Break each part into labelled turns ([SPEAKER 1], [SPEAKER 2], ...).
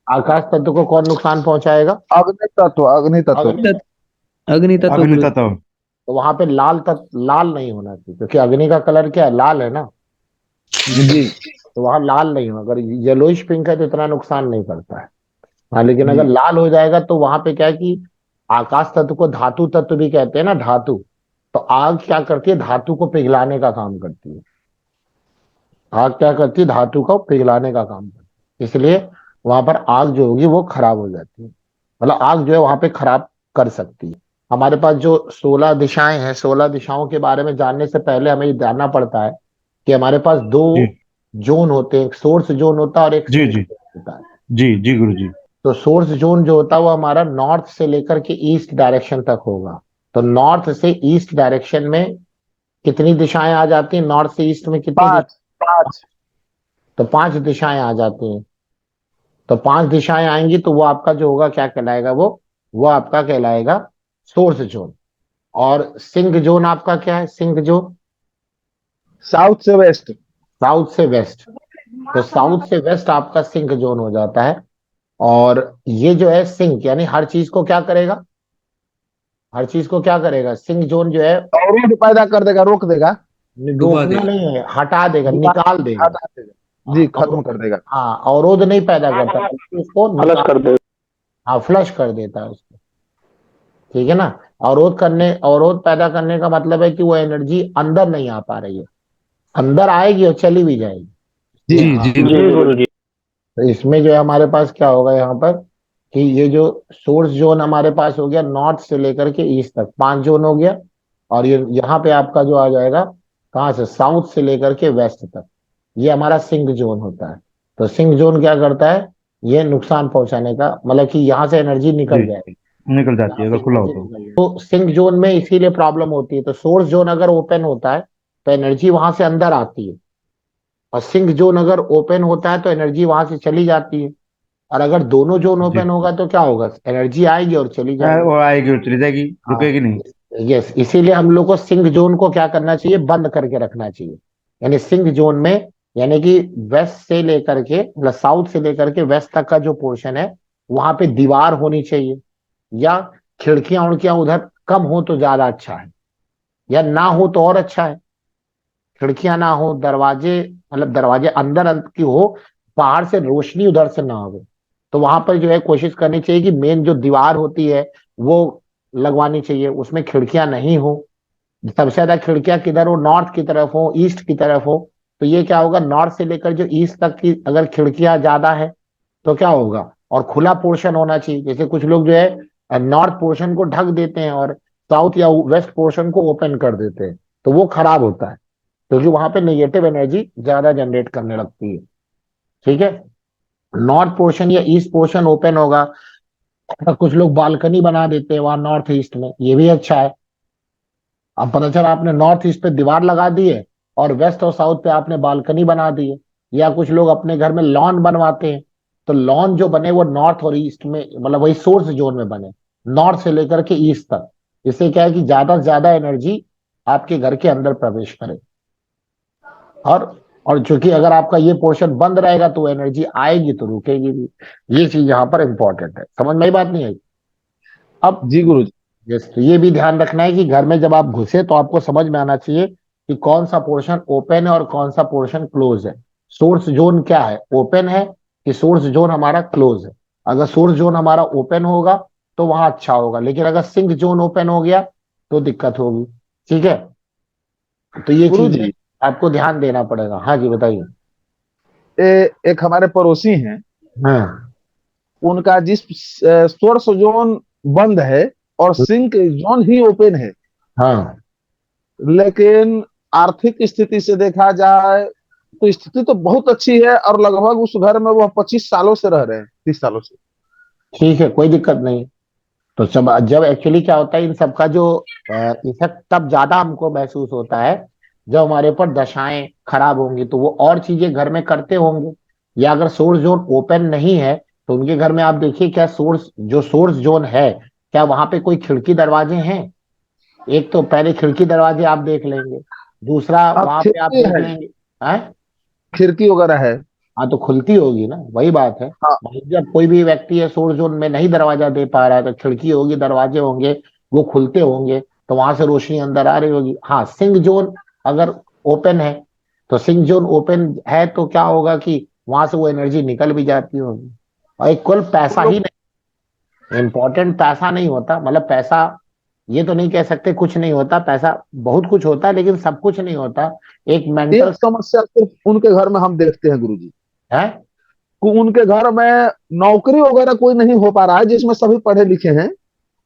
[SPEAKER 1] आकाश तत्व को कौन नुकसान पहुंचाएगा?
[SPEAKER 2] अग्नि तत्व, अग्नि तत्व।
[SPEAKER 1] अग्नि।
[SPEAKER 3] अग्नि तत्व
[SPEAKER 4] अग्नि
[SPEAKER 3] गुरु जी।
[SPEAKER 4] तत्व।
[SPEAKER 1] तो वहां पे लाल तत्व, लाल नहीं होना चाहिए, क्योंकि अग्नि का कलर क्या है, लाल है ना।
[SPEAKER 2] जी।
[SPEAKER 1] तो वहां लाल नहीं हो, अगर येलोइश पिंक है तो इतना नुकसान नहीं करता है। हाँ, लेकिन अगर
[SPEAKER 2] जी।
[SPEAKER 1] लाल हो जाएगा तो वहां पे क्या है कि आकाश तत्व को धातु तत्व भी कहते हैं ना, धातु। तो आग क्या करती है, धातु को पिघलाने का काम करती है। आग क्या करती है, धातु को पिघलाने का काम करती है, इसलिए वहां पर आग जो होगी वो खराब हो जाती है। मतलब आग जो है वहां पे खराब कर सकती है। हमारे पास जो 16 दिशाएं हैं, 16 दिशाओं के बारे में जानने से पहले हमें ये जानना पड़ता है कि हमारे पास दो
[SPEAKER 4] जी
[SPEAKER 1] जोन होते हैं, एक सोर्स जोन होता है और एक
[SPEAKER 4] जी
[SPEAKER 1] सिंक
[SPEAKER 4] जी
[SPEAKER 1] जोन होता है।
[SPEAKER 4] जी जी गुरु जी।
[SPEAKER 1] तो सोर्स जोन जो होता है वो हमारा नॉर्थ से लेकर के ईस्ट डायरेक्शन तक होगा। तो नॉर्थ से ईस्ट डायरेक्शन में कितनी दिशाएं आ जाती हैं, नॉर्थ से ईस्ट में कितनी दिशा?
[SPEAKER 2] पांच। पांच।
[SPEAKER 1] तो 5 दिशाएं आ जाती हैं। तो 5 दिशाएं आएंगी तो वो आपका जो होगा क्या कहलाएगा, वो आपका कहलाएगा सोर्स जोन। और सिंक जोन आपका क्या है, सिंक जोन?
[SPEAKER 2] साउथ से वेस्ट।
[SPEAKER 1] साउथ से वेस्ट। तो साउथ से वेस्ट आपका सिंक जोन हो जाता है। और ये जो है सिंक, यानी हर चीज को क्या करेगा, हर चीज को क्या करेगा, सिंक जोन जो है
[SPEAKER 2] अवरोध पैदा कर देगा, रोक देगा।
[SPEAKER 3] डुबा
[SPEAKER 1] रोकना
[SPEAKER 3] देगा।
[SPEAKER 1] नहीं है, हटा देगा,
[SPEAKER 2] दुकान
[SPEAKER 1] निकाल देगा।
[SPEAKER 2] हटा देगा, जी,
[SPEAKER 1] और
[SPEAKER 2] खत्म कर देगा।
[SPEAKER 1] हाँ, अवरोध नहीं पैदा करता बल्कि उसको
[SPEAKER 2] फ्लश
[SPEAKER 1] निकाल,
[SPEAKER 2] कर देगा।
[SPEAKER 1] हाँ फ्लश कर देता है उसको। ठीक है ना। अवरोध पैदा करने का मतलब है कि वो एनर्जी अंदर नहीं आ पा रही है, अंदर आएगी और चली भी जाएगी।
[SPEAKER 2] जी।
[SPEAKER 1] इसमें
[SPEAKER 4] जी
[SPEAKER 1] हाँ,
[SPEAKER 4] जी
[SPEAKER 2] जी
[SPEAKER 4] गुरु जी।
[SPEAKER 2] गुरु जी।
[SPEAKER 1] तो इसमें जो है हमारे पास क्या होगा यहाँ पर कि ये जो सोर्स जोन हमारे पास हो गया नॉर्थ से लेकर के ईस्ट तक 5 जोन हो गया। और ये यहाँ पे आपका जो आ जाएगा कहाँ से, साउथ से लेकर के वेस्ट तक, ये हमारा सिंक जोन होता है। तो सिंक जोन क्या करता है, ये नुकसान पहुंचाने का मतलब कि यहाँ से एनर्जी
[SPEAKER 4] जी
[SPEAKER 1] निकल जाएगी।
[SPEAKER 4] निकल जाती
[SPEAKER 1] यहाँ
[SPEAKER 4] है
[SPEAKER 1] से
[SPEAKER 4] अगर खुला हो
[SPEAKER 1] एनर्जी
[SPEAKER 4] तो।
[SPEAKER 1] निकल जाएगी तो सिंक जोन में इसीलिए प्रॉब्लम होती है। तो सोर्स जोन अगर ओपन होता है तो एनर्जी वहां से अंदर आती है, और सिंक जोन अगर ओपन होता है तो एनर्जी वहां से चली जाती है। और अगर दोनों जोन
[SPEAKER 4] जी।
[SPEAKER 1] ओपन होगा तो क्या होगा, एनर्जी आएगी और चली जाएगी।
[SPEAKER 4] वो आएगी और चली जाएगी,
[SPEAKER 1] हाँ,
[SPEAKER 4] रुकेगी नहीं।
[SPEAKER 1] यस, इसीलिए हम लोग को सिंक जोन को क्या करना चाहिए, बंद करके रखना चाहिए। यानी सिंक जोन में, यानी कि वेस्ट से लेकर के मतलब साउथ से लेकर के वेस्ट तक का जो पोर्शन है वहां पे दीवार होनी चाहिए, या खिड़कियां उड़कियां उधर कम हो तो ज्यादा अच्छा है, या ना हो तो और अच्छा है। खिड़कियां ना हो, दरवाजे मतलब दरवाजे की हो, बाहर से रोशनी उधर से ना हो। तो वहां पर जो है कोशिश करनी चाहिए कि मेन जो दीवार होती है वो लगवानी चाहिए, उसमें खिड़कियां नहीं हो। सबसे ज्यादा खिड़कियां किधर हो, नॉर्थ की तरफ हो, ईस्ट की तरफ हो। तो ये क्या होगा, नॉर्थ से लेकर जो ईस्ट तक की अगर खिड़कियां ज्यादा है तो क्या होगा, और खुला पोर्शन होना चाहिए। जैसे कुछ लोग जो है नॉर्थ पोर्शन को ढक देते हैं और साउथ या वेस्ट पोर्शन को ओपन कर देते हैं, तो वो खराब होता है, क्योंकि वहां पे नेगेटिव एनर्जी ज्यादा जनरेट करने लगती है। ठीक है। नॉर्थ पोर्शन या ईस्ट पोर्शन ओपन होगा, तो कुछ लोग बालकनी बना देते हैं वहां नॉर्थ ईस्ट में, ये भी अच्छा है। अब पता चला आपने नॉर्थ ईस्ट पे दीवार लगा दी है और वेस्ट और साउथ पे आपने बालकनी बना दी है। या कुछ लोग अपने घर में लॉन बनवाते हैं, तो लॉन जो बने वो नॉर्थ और ईस्ट में मतलब वही सोर्स जोन में बने, नॉर्थ से लेकर के ईस्ट तक। इससे क्या है कि ज्यादा से ज्यादा एनर्जी आपके घर के अंदर प्रवेश करे। और और चूंकि अगर आपका ये पोर्शन बंद रहेगा तो एनर्जी आएगी तो रुकेगी भी। ये चीज यहाँ पर इंपॉर्टेंट है, समझ में ही बात नहीं आई? अब
[SPEAKER 2] जी गुरु जी।
[SPEAKER 1] तो ये भी ध्यान रखना है कि घर में जब आप घुसे तो आपको समझ में आना चाहिए कि कौन सा पोर्शन ओपन है और कौन सा पोर्शन क्लोज है। सोर्स जोन क्या है, ओपन है कि सोर्स जोन हमारा क्लोज है। अगर सोर्स जोन हमारा ओपन होगा तो वहां अच्छा होगा, लेकिन अगर सिंक जोन ओपन हो गया तो दिक्कत होगी। ठीक है। तो ये
[SPEAKER 2] गुरु
[SPEAKER 1] चीजें
[SPEAKER 2] जी,
[SPEAKER 1] आपको ध्यान देना पड़ेगा। हाँ जी, बताइए।
[SPEAKER 2] एक हमारे पड़ोसी हैं,
[SPEAKER 1] हाँ।
[SPEAKER 2] उनका जिस सोर्स जोन बंद है और सिंक जोन ही ओपन है,
[SPEAKER 1] हाँ।
[SPEAKER 2] लेकिन आर्थिक स्थिति से देखा जाए तो स्थिति तो बहुत अच्छी है, और लगभग उस घर में वह 25 सालों से रह रहे हैं, 30 सालों से।
[SPEAKER 1] ठीक है, कोई दिक्कत नहीं। तो सब जब एक्चुअली क्या होता है, इन सबका जो इफेक्ट तब ज्यादा हमको महसूस होता है जब हमारे ऊपर दशाएं खराब होंगी, तो वो और चीजें घर में करते होंगे। या अगर सोर्स जोन ओपन नहीं है तो उनके घर में आप देखिए क्या सोर्स जोन है, क्या वहां पे कोई खिड़की दरवाजे हैं? एक तो पहले खिड़की दरवाजे आप देख लेंगे, दूसरा
[SPEAKER 2] हाँ,
[SPEAKER 1] वहां पे आप
[SPEAKER 2] खिड़की
[SPEAKER 1] देख
[SPEAKER 2] है,
[SPEAKER 1] लेंगे। हैं?
[SPEAKER 2] खिड़की वगैरह है।
[SPEAKER 1] हाँ तो खुलती होगी ना, वही बात है।
[SPEAKER 2] हाँ
[SPEAKER 1] जब कोई भी व्यक्ति है सोर्स जोन में नहीं दरवाजा दे पा रहा है, तो खिड़की होगी, दरवाजे होंगे, वो खुलते होंगे, तो वहां से रोशनी अंदर आ रही होगी। हाँ, सिंक जोन अगर ओपन है, तो सिंक जोन ओपन है तो क्या होगा कि वहां से वो एनर्जी निकल भी जाती होगी। और एक कुल पैसा
[SPEAKER 2] तुम
[SPEAKER 1] ही
[SPEAKER 2] लोग
[SPEAKER 1] नहीं, इम्पोर्टेंट पैसा नहीं होता, मतलब पैसा, ये तो नहीं कह सकते कुछ नहीं होता, पैसा बहुत कुछ होता है, लेकिन सब कुछ नहीं होता। एक मेंटल
[SPEAKER 2] एक समस्या सिर्फ उनके घर में हम देखते हैं गुरुजी,
[SPEAKER 1] है।
[SPEAKER 2] कि उनके घर में नौकरी वगैरह कोई नहीं हो पा रहा है जिसमें सभी पढ़े लिखे हैं।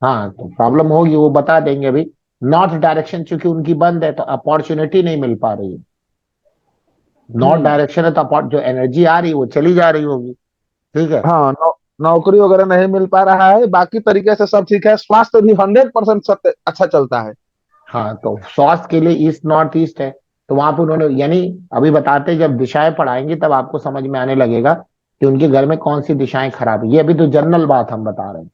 [SPEAKER 1] हाँ तो प्रॉब्लम होगी, वो बता देंगे अभी। नॉर्थ डायरेक्शन चूंकि उनकी बंद है, तो अपॉर्चुनिटी नहीं मिल पा रही है। नॉर्थ
[SPEAKER 2] हम्म।
[SPEAKER 1] डायरेक्शन है तो जो एनर्जी आ रही है वो चली जा रही होगी। ठीक है।
[SPEAKER 2] हाँ नौकरी वगैरह नहीं मिल पा रहा है, बाकी तरीके से सब ठीक है, स्वास्थ्य भी 100% अच्छा चलता है।
[SPEAKER 1] हाँ तो स्वास्थ्य के लिए ईस्ट नॉर्थ ईस्ट है, तो वहां पे उन्होंने यानी, अभी बताते जब दिशाएं पढ़ाएंगे तब आपको समझ में आने लगेगा कि उनके घर में कौन सी दिशाएं खराब है। ये अभी तो जनरल बात हम बता रहे हैं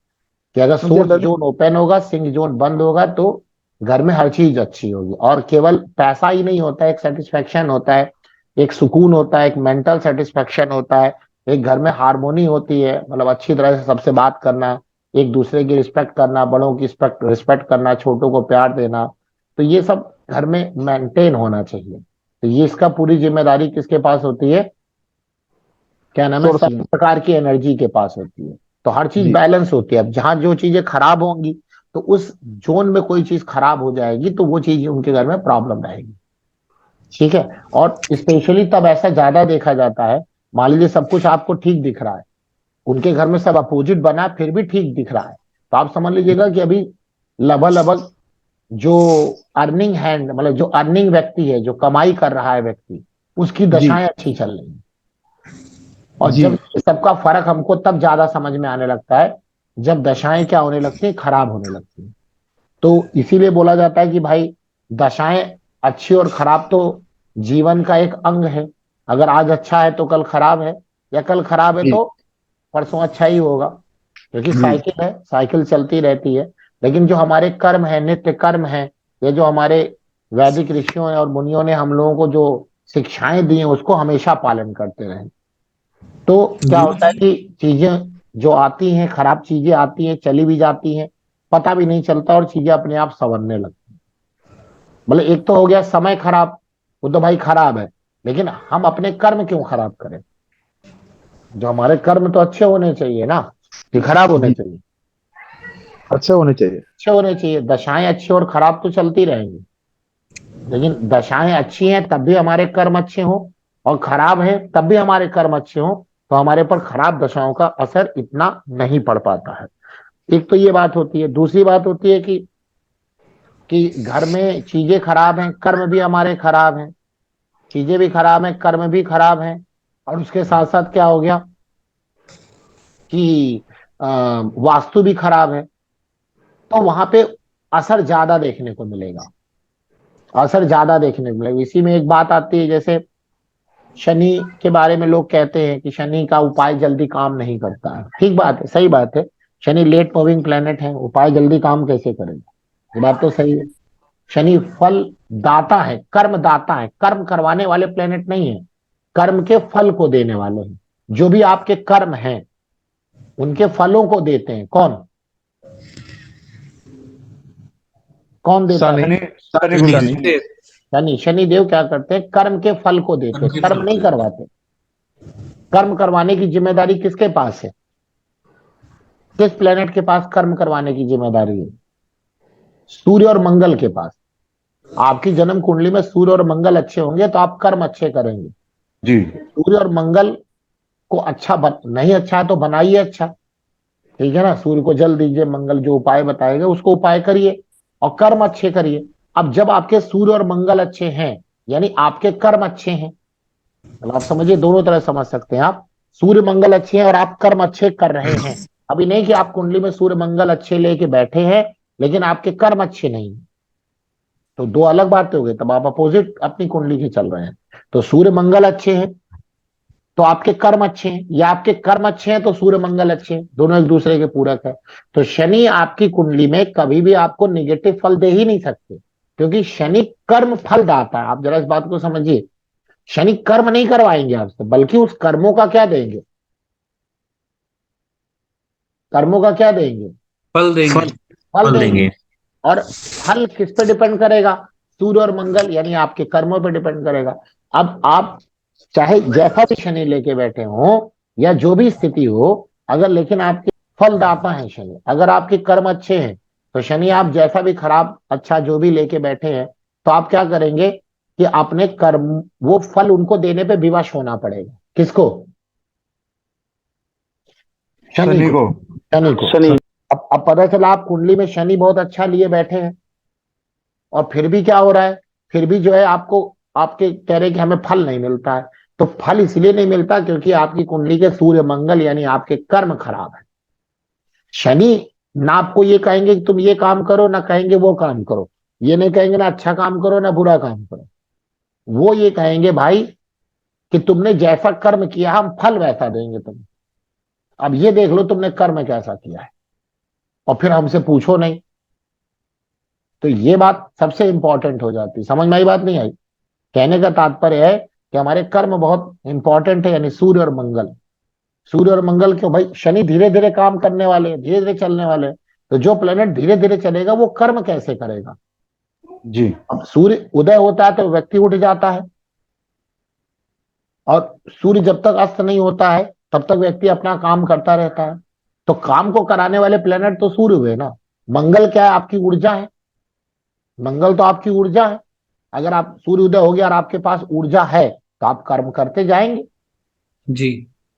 [SPEAKER 1] कि अगर सोर्स
[SPEAKER 2] जनरली
[SPEAKER 1] जोन ओपन होगा, सिंक जोन बंद होगा, तो घर में हर चीज अच्छी होगी। और केवल पैसा ही नहीं होता, एक सेटिस्फेक्शन होता है, एक सुकून होता है, एक मेंटल सेटिस्फेक्शन होता है, एक घर में हारमोनी होती है, मतलब अच्छी तरह से सबसे बात करना, एक दूसरे की रिस्पेक्ट करना, बड़ों की रिस्पेक्ट रिस्पेक्ट करना, छोटों को प्यार देना। तो ये सब घर में मेंटेन होना चाहिए। तो ये इसका पूरी जिम्मेदारी किसके पास होती है, क्या नाम है,
[SPEAKER 2] सोर्स
[SPEAKER 1] सब
[SPEAKER 2] में।
[SPEAKER 1] प्रकार की एनर्जी के पास होती है। तो हर चीज
[SPEAKER 2] जी
[SPEAKER 1] बैलेंस होती है। अब जहां जो चीजें खराब होंगी, तो उस जोन में कोई चीज खराब हो जाएगी, तो वो चीज उनके घर में प्रॉब्लम रहेगी। ठीक है। और स्पेशली तब ऐसा ज्यादा देखा जाता है, मान लीजिए सब कुछ आपको ठीक दिख रहा है, उनके घर में सब अपोजिट बना है, फिर भी ठीक दिख रहा है, तो आप समझ लीजिएगा कि अभी लगभग लगभग जो अर्निंग हैंड, मतलब जो अर्निंग व्यक्ति है, जो कमाई कर रहा है व्यक्ति, उसकी
[SPEAKER 2] जी
[SPEAKER 1] दशाएं अच्छी चल रही हैं। और
[SPEAKER 2] जी।
[SPEAKER 1] जब सबका फर्क हमको तब ज्यादा समझ में आने लगता है, जब दशाएं क्या होने लगती हैं, खराब होने लगती हैं। तो इसीलिए बोला जाता है कि भाई, दशाएं अच्छी और खराब तो जीवन का एक अंग है। अगर आज अच्छा है तो कल खराब है, या कल खराब है
[SPEAKER 2] जी
[SPEAKER 1] तो परसों अच्छा ही होगा, क्योंकि
[SPEAKER 2] जी।
[SPEAKER 1] साइकिल है, साइकिल चलती रहती है। लेकिन जो हमारे कर्म है, नित्य कर्म है, ये जो हमारे वैदिक ऋषियों और मुनियों ने हम लोगों को जो शिक्षाएं दी हैं, उसको हमेशा पालन करते रहे। तो क्या
[SPEAKER 3] गुरु
[SPEAKER 1] होता है
[SPEAKER 3] जी।
[SPEAKER 1] कि चीजें जो आती हैं, खराब चीजें आती हैं, चली भी जाती हैं, पता भी नहीं चलता, और चीजें अपने आप संवरने लगती हैं। मतलब एक तो हो गया समय खराब, वो तो भाई खराब है, लेकिन हम अपने कर्म क्यों खराब करें? जो हमारे कर्म तो अच्छे होने चाहिए ना, कि खराब होने
[SPEAKER 2] जी
[SPEAKER 1] चाहिए?
[SPEAKER 2] अच्छे होने चाहिए।
[SPEAKER 1] अच्छे होने चाहिए। दशाएं अच्छी और खराब तो चलती रहेंगी, लेकिन दशाएं अच्छी हैं तब भी हमारे कर्म अच्छे हों, और खराब है तब भी हमारे कर्म अच्छे हों, तो हमारे पर खराब दशाओं का असर इतना नहीं पड़ पाता है। एक तो ये बात होती है। दूसरी बात होती है कि घर में चीजें खराब हैं, कर्म भी हमारे खराब हैं, चीजें भी खराब हैं, कर्म भी खराब हैं, और उसके साथ साथ क्या हो गया कि वास्तु भी खराब है, तो वहां पे असर ज्यादा देखने को मिलेगा, असर ज्यादा देखने को मिलेगा। इसी में एक बात आती है, जैसे शनि के बारे में लोग कहते हैं कि शनि का उपाय जल्दी काम नहीं करता है। ठीक बात है, सही बात है। शनि लेट मूविंग प्लेनेट है, उपाय जल्दी काम कैसे करेगा? ये बात तो सही है। शनि फल दाता है, कर्म दाता है, कर्म करवाने वाले प्लेनेट नहीं है, कर्म के फल को देने वाले हैं। जो भी आपके कर्म हैं, उनके फलों को देते हैं कौन? कौन देता है?
[SPEAKER 2] शनि।
[SPEAKER 4] शनि शनि गुरु
[SPEAKER 2] शनि।
[SPEAKER 4] जी।
[SPEAKER 1] शनि। शनिदेव क्या करते हैं? कर्म के फल को देते हैं,
[SPEAKER 3] उनके
[SPEAKER 1] कर्म
[SPEAKER 3] फल
[SPEAKER 1] नहीं
[SPEAKER 3] को।
[SPEAKER 1] करवाते। कर्म करवाने की जिम्मेदारी किसके पास है? किस प्लेनेट के पास कर्म करवाने की जिम्मेदारी है? सूर्य और मंगल के पास। आपकी जन्म कुंडली में सूर्य और मंगल अच्छे होंगे तो आप कर्म अच्छे करेंगे।
[SPEAKER 4] जी
[SPEAKER 1] सूर्य और मंगल को नहीं अच्छा है तो बनाइए अच्छा। ठीक है ना, सूर्य को जल दीजिए, मंगल जो उपाय बताएगा उसको उपाय करिए, और कर्म अच्छे करिए। अब जब आपके सूर्य और मंगल अच्छे हैं, यानी आपके कर्म अच्छे हैं, मतलब आप समझिए, दोनों तरह समझ सकते हैं आप। सूर्य मंगल अच्छे हैं और आप कर्म अच्छे कर रहे हैं। अभी नहीं कि आप कुंडली में सूर्य मंगल अच्छे लेके बैठे हैं, लेकिन आपके कर्म अच्छे नहीं हैं। तो दो अलग बातें हो गई, तब आप अपोजिट अपनी कुंडली के चल रहे हैं। तो सूर्य मंगल अच्छे हैं तो आपके कर्म अच्छे हैं, या आपके कर्म अच्छे हैं तो सूर्य मंगल अच्छे हैं, दोनों एक दूसरे के पूरक है। तो शनि आपकी कुंडली में कभी भी आपको निगेटिव फल दे ही नहीं सकते, क्योंकि शनि कर्म फल दाता है। आप जरा इस बात को समझिए, शनि कर्म नहीं करवाएंगे आपसे, बल्कि उस कर्मों का क्या देंगे, कर्मों का क्या देंगे,
[SPEAKER 3] फल देंगे।
[SPEAKER 1] फल देंगे। और फल किस पे डिपेंड करेगा, सूर्य और मंगल, यानी आपके कर्मों पे डिपेंड करेगा। अब आप चाहे जैसा भी शनि लेके बैठे हो या जो भी स्थिति हो, अगर लेकिन आपके फलदाता है शनि, अगर आपके कर्म अच्छे हैं तो शनि आप जैसा भी खराब अच्छा जो भी लेके बैठे हैं, तो आप क्या करेंगे कि अपने कर्म, वो फल उनको देने पे विवश होना पड़ेगा। किसको, शनि
[SPEAKER 4] शनि
[SPEAKER 1] को,
[SPEAKER 4] को।
[SPEAKER 1] शनि को। अब पता चला आप कुंडली में शनि बहुत अच्छा लिए बैठे हैं, और फिर भी क्या हो रहा है, फिर भी जो है आपको, आपके कह रहे हैं कि हमें फल नहीं मिलता है। तो फल इसलिए नहीं मिलता क्योंकि आपकी कुंडली के सूर्य मंगल यानी आपके कर्म खराब है। शनि ना आपको ये कहेंगे कि तुम ये काम करो, ना कहेंगे वो काम करो, ये नहीं कहेंगे ना अच्छा काम करो ना बुरा काम करो। वो ये कहेंगे भाई कि तुमने जैसा कर्म किया हम फल वैसा देंगे तुम्हें। अब ये देख लो तुमने कर्म कैसा किया है, और फिर हमसे पूछो नहीं। तो ये बात सबसे इंपॉर्टेंट हो जाती है। समझ में आई बात, नहीं आई? कहने का तात्पर्य है कि हमारे कर्म बहुत इंपॉर्टेंट है, यानी सूर्य और मंगल। सूर्य और मंगल क्यों भाई, शनि धीरे धीरे काम करने वाले हैं, धीरे धीरे चलने वाले हैं। तो जो प्लेनेट धीरे धीरे चलेगा वो कर्म कैसे करेगा।
[SPEAKER 4] जी।
[SPEAKER 1] अब सूर्य उदय होता है तो व्यक्ति उठ जाता है, और सूर्य जब तक अस्त नहीं होता है तब तक व्यक्ति अपना काम करता रहता है। तो काम को कराने वाले प्लेनेट तो सूर्य हुए ना। मंगल क्या है, आपकी ऊर्जा है। मंगल तो आपकी ऊर्जा है। अगर आप सूर्य उदय हो गया और आपके पास ऊर्जा है तो आप कर्म करते जाएंगे,
[SPEAKER 3] जी।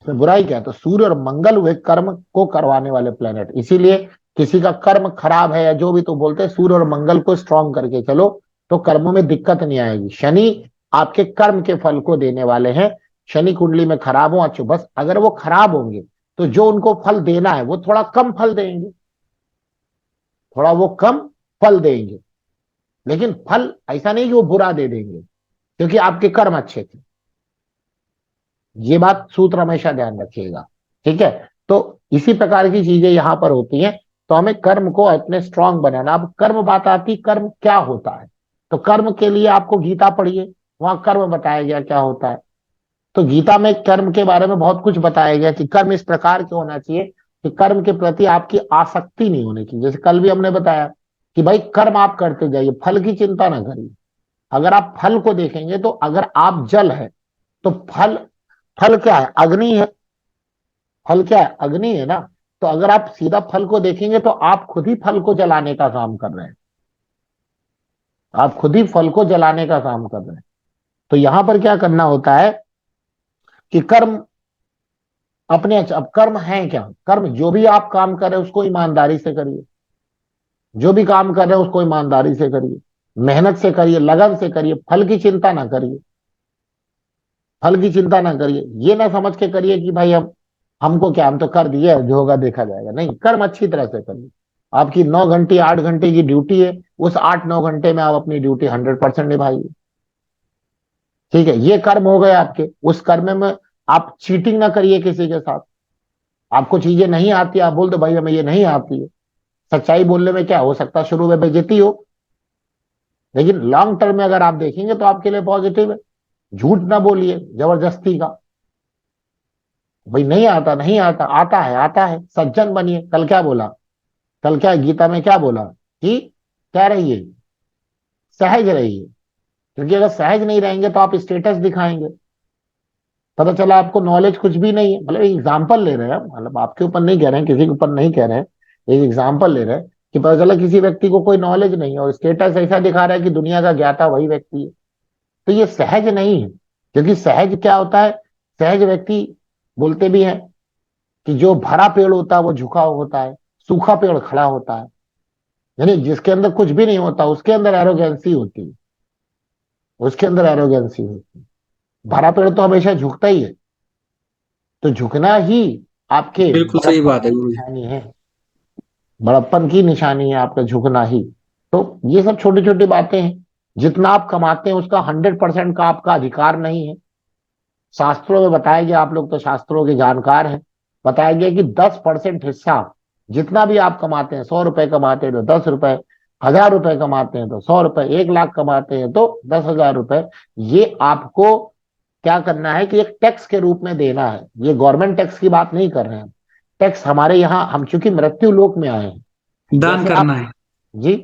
[SPEAKER 1] तो बुराई क्या है। तो सूर्य और मंगल हुए कर्म को करवाने वाले प्लेनेट। इसीलिए किसी का कर्म खराब है या जो भी, तो बोलते हैं सूर्य और मंगल को स्ट्रांग करके चलो तो कर्मों में दिक्कत नहीं आएगी। शनि आपके कर्म के फल को देने वाले हैं। शनि कुंडली में खराब हो अच्छे, बस अगर वो खराब होंगे तो जो उनको फल देना है वो थोड़ा कम फल देंगे, थोड़ा वो कम फल देंगे। लेकिन फल ऐसा नहीं कि वो बुरा दे देंगे, क्योंकि आपके कर्म अच्छे थे। ये बात सूत्र हमेशा ध्यान रखिएगा, ठीक है। तो इसी प्रकार की चीजें यहां पर होती हैं। तो हमें कर्म को अपने स्ट्रांग बनाना। अब कर्म बात आती, कर्म क्या होता है। तो कर्म के लिए आपको गीता पढ़िए, वहां कर्म बताया गया क्या होता है। तो गीता में कर्म के बारे में बहुत कुछ बताया गया कि कर्म इस प्रकार के होना चाहिए कि कर्म के प्रति आपकी आसक्ति नहीं होनी चाहिए। जैसे कल भी हमने बताया कि भाई कर्म आप करते जाइए, फल की चिंता ना करिए। अगर आप फल को देखेंगे तो अगर आप जल है तो फल, फल क्या है, अग्नि है। फल क्या है, अग्नि है ना। तो अगर आप सीधा फल को देखेंगे तो आप खुद ही फल को जलाने का काम कर रहे हैं, आप खुद ही फल को जलाने का काम कर रहे हैं। तो यहां पर क्या करना होता है कि कर्म अपने, अब कर्म है क्या, कर्म जो भी आप काम कर रहे हैं उसको ईमानदारी से करिए। जो भी काम कर रहे हैं उसको ईमानदारी से करिए, मेहनत से करिए, लगन से करिए। फल की चिंता ना करिए, फल की चिंता ना करिए। ये ना समझ के करिए कि भाई हम, हमको क्या, हम तो कर दिए, जो होगा देखा जाएगा। नहीं, कर्म अच्छी तरह से करिए। आपकी 9 घंटे 8 घंटे की ड्यूटी है, उस 8 9 घंटे में आप अपनी ड्यूटी 100% निभाइए, ठीक है। ये कर्म हो गए आपके। उस कर्म में आप चीटिंग ना करिए किसी के साथ। आपको चीजें नहीं आती, आप बोल दो भाई हमें ये नहीं आती है। सच्चाई बोलने में क्या हो सकता है, शुरू में बेइज्जती हो, लेकिन लॉन्ग टर्म में अगर आप देखेंगे तो आपके लिए पॉजिटिव है। झूठ ना बोलिए जबरदस्ती का, भाई नहीं आता, नहीं आता, आता है, आता है। सज्जन बनिए। कल क्या बोला, कल क्या गीता में क्या बोला कि क्या रहिए, सहज रहिए। क्योंकि अगर सहज नहीं रहेंगे तो आप स्टेटस दिखाएंगे। पता चला आपको नॉलेज कुछ भी नहीं है। मतलब एग्जाम्पल ले रहे हैं, मतलब आपके ऊपर नहीं कह रहे हैं, किसी के ऊपर नहीं कह रहे हैं, एक एग्जाम्पल ले रहे हैं कि पता चला किसी व्यक्ति को कोई नॉलेज नहीं है और स्टेटस ऐसा दिखा रहा है कि दुनिया का ज्ञाता वही व्यक्ति है। तो ये सहज नहीं है। क्योंकि सहज क्या होता है, सहज व्यक्ति बोलते भी हैं कि जो भरा पेड़ होता है वो झुका होता है, सूखा पेड़ खड़ा होता है। यानी जिसके अंदर कुछ भी नहीं होता उसके अंदर एरोगेंसी होती है, उसके अंदर एरोगेंसी होती है। भरा पेड़ तो हमेशा झुकता ही है। तो झुकना ही आपके
[SPEAKER 3] बिल्कुल सही
[SPEAKER 1] बड़प्पन
[SPEAKER 3] बात है
[SPEAKER 1] की
[SPEAKER 3] गुरु जी।
[SPEAKER 1] निशानी है, बड़प्पन की निशानी है आपका झुकना ही। तो ये सब छोटी छोटी बातें हैं। जितना आप कमाते हैं उसका 100% का आपका अधिकार नहीं है। शास्त्रों में बताया गया, आप लोग तो शास्त्रों के जानकार हैं, बताया गया कि 10% हिस्सा, जितना भी आप कमाते हैं, 100 रुपए कमाते हैं तो 10 रुपए, 1000 रुपए कमाते हैं तो 100 रुपए, 1 लाख कमाते हैं तो 10,000 रुपए, ये आपको क्या करना है कि एक टैक्स के रूप में देना है। ये गवर्नमेंट टैक्स की बात नहीं कर रहे हैं। टैक्स हमारे यहाँ, हम चूंकि मृत्यु लोक में आए हैं,
[SPEAKER 3] दान
[SPEAKER 1] जैसे आप,
[SPEAKER 3] करना है।
[SPEAKER 1] जी,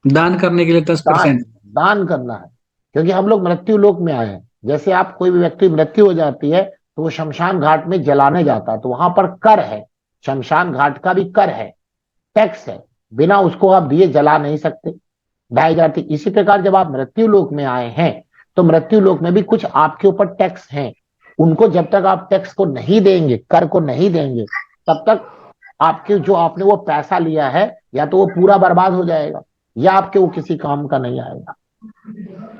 [SPEAKER 3] दान करने के लिए दस
[SPEAKER 1] दान,
[SPEAKER 3] परसेंट
[SPEAKER 1] दान करना है, क्योंकि हम लोग मृत्यु लोक में आए हैं। जैसे आप, कोई भी व्यक्ति मृत्यु हो जाती है तो वो शमशान घाट में जलाने जाता है, तो वहां पर कर है, शमशान घाट का भी कर है, टैक्स है, बिना उसको आप दिए जला नहीं सकते, ढाई जाती। इसी प्रकार जब आप मृत्यु लोक में आए हैं तो मृत्यु लोक में भी कुछ आपके ऊपर टैक्स हैं। उनको जब तक आप टैक्स को नहीं देंगे, कर को नहीं देंगे, तब तक आपके जो आपने वो पैसा लिया है, या तो वो पूरा बर्बाद हो जाएगा, या आपके वो किसी काम का नहीं आएगा।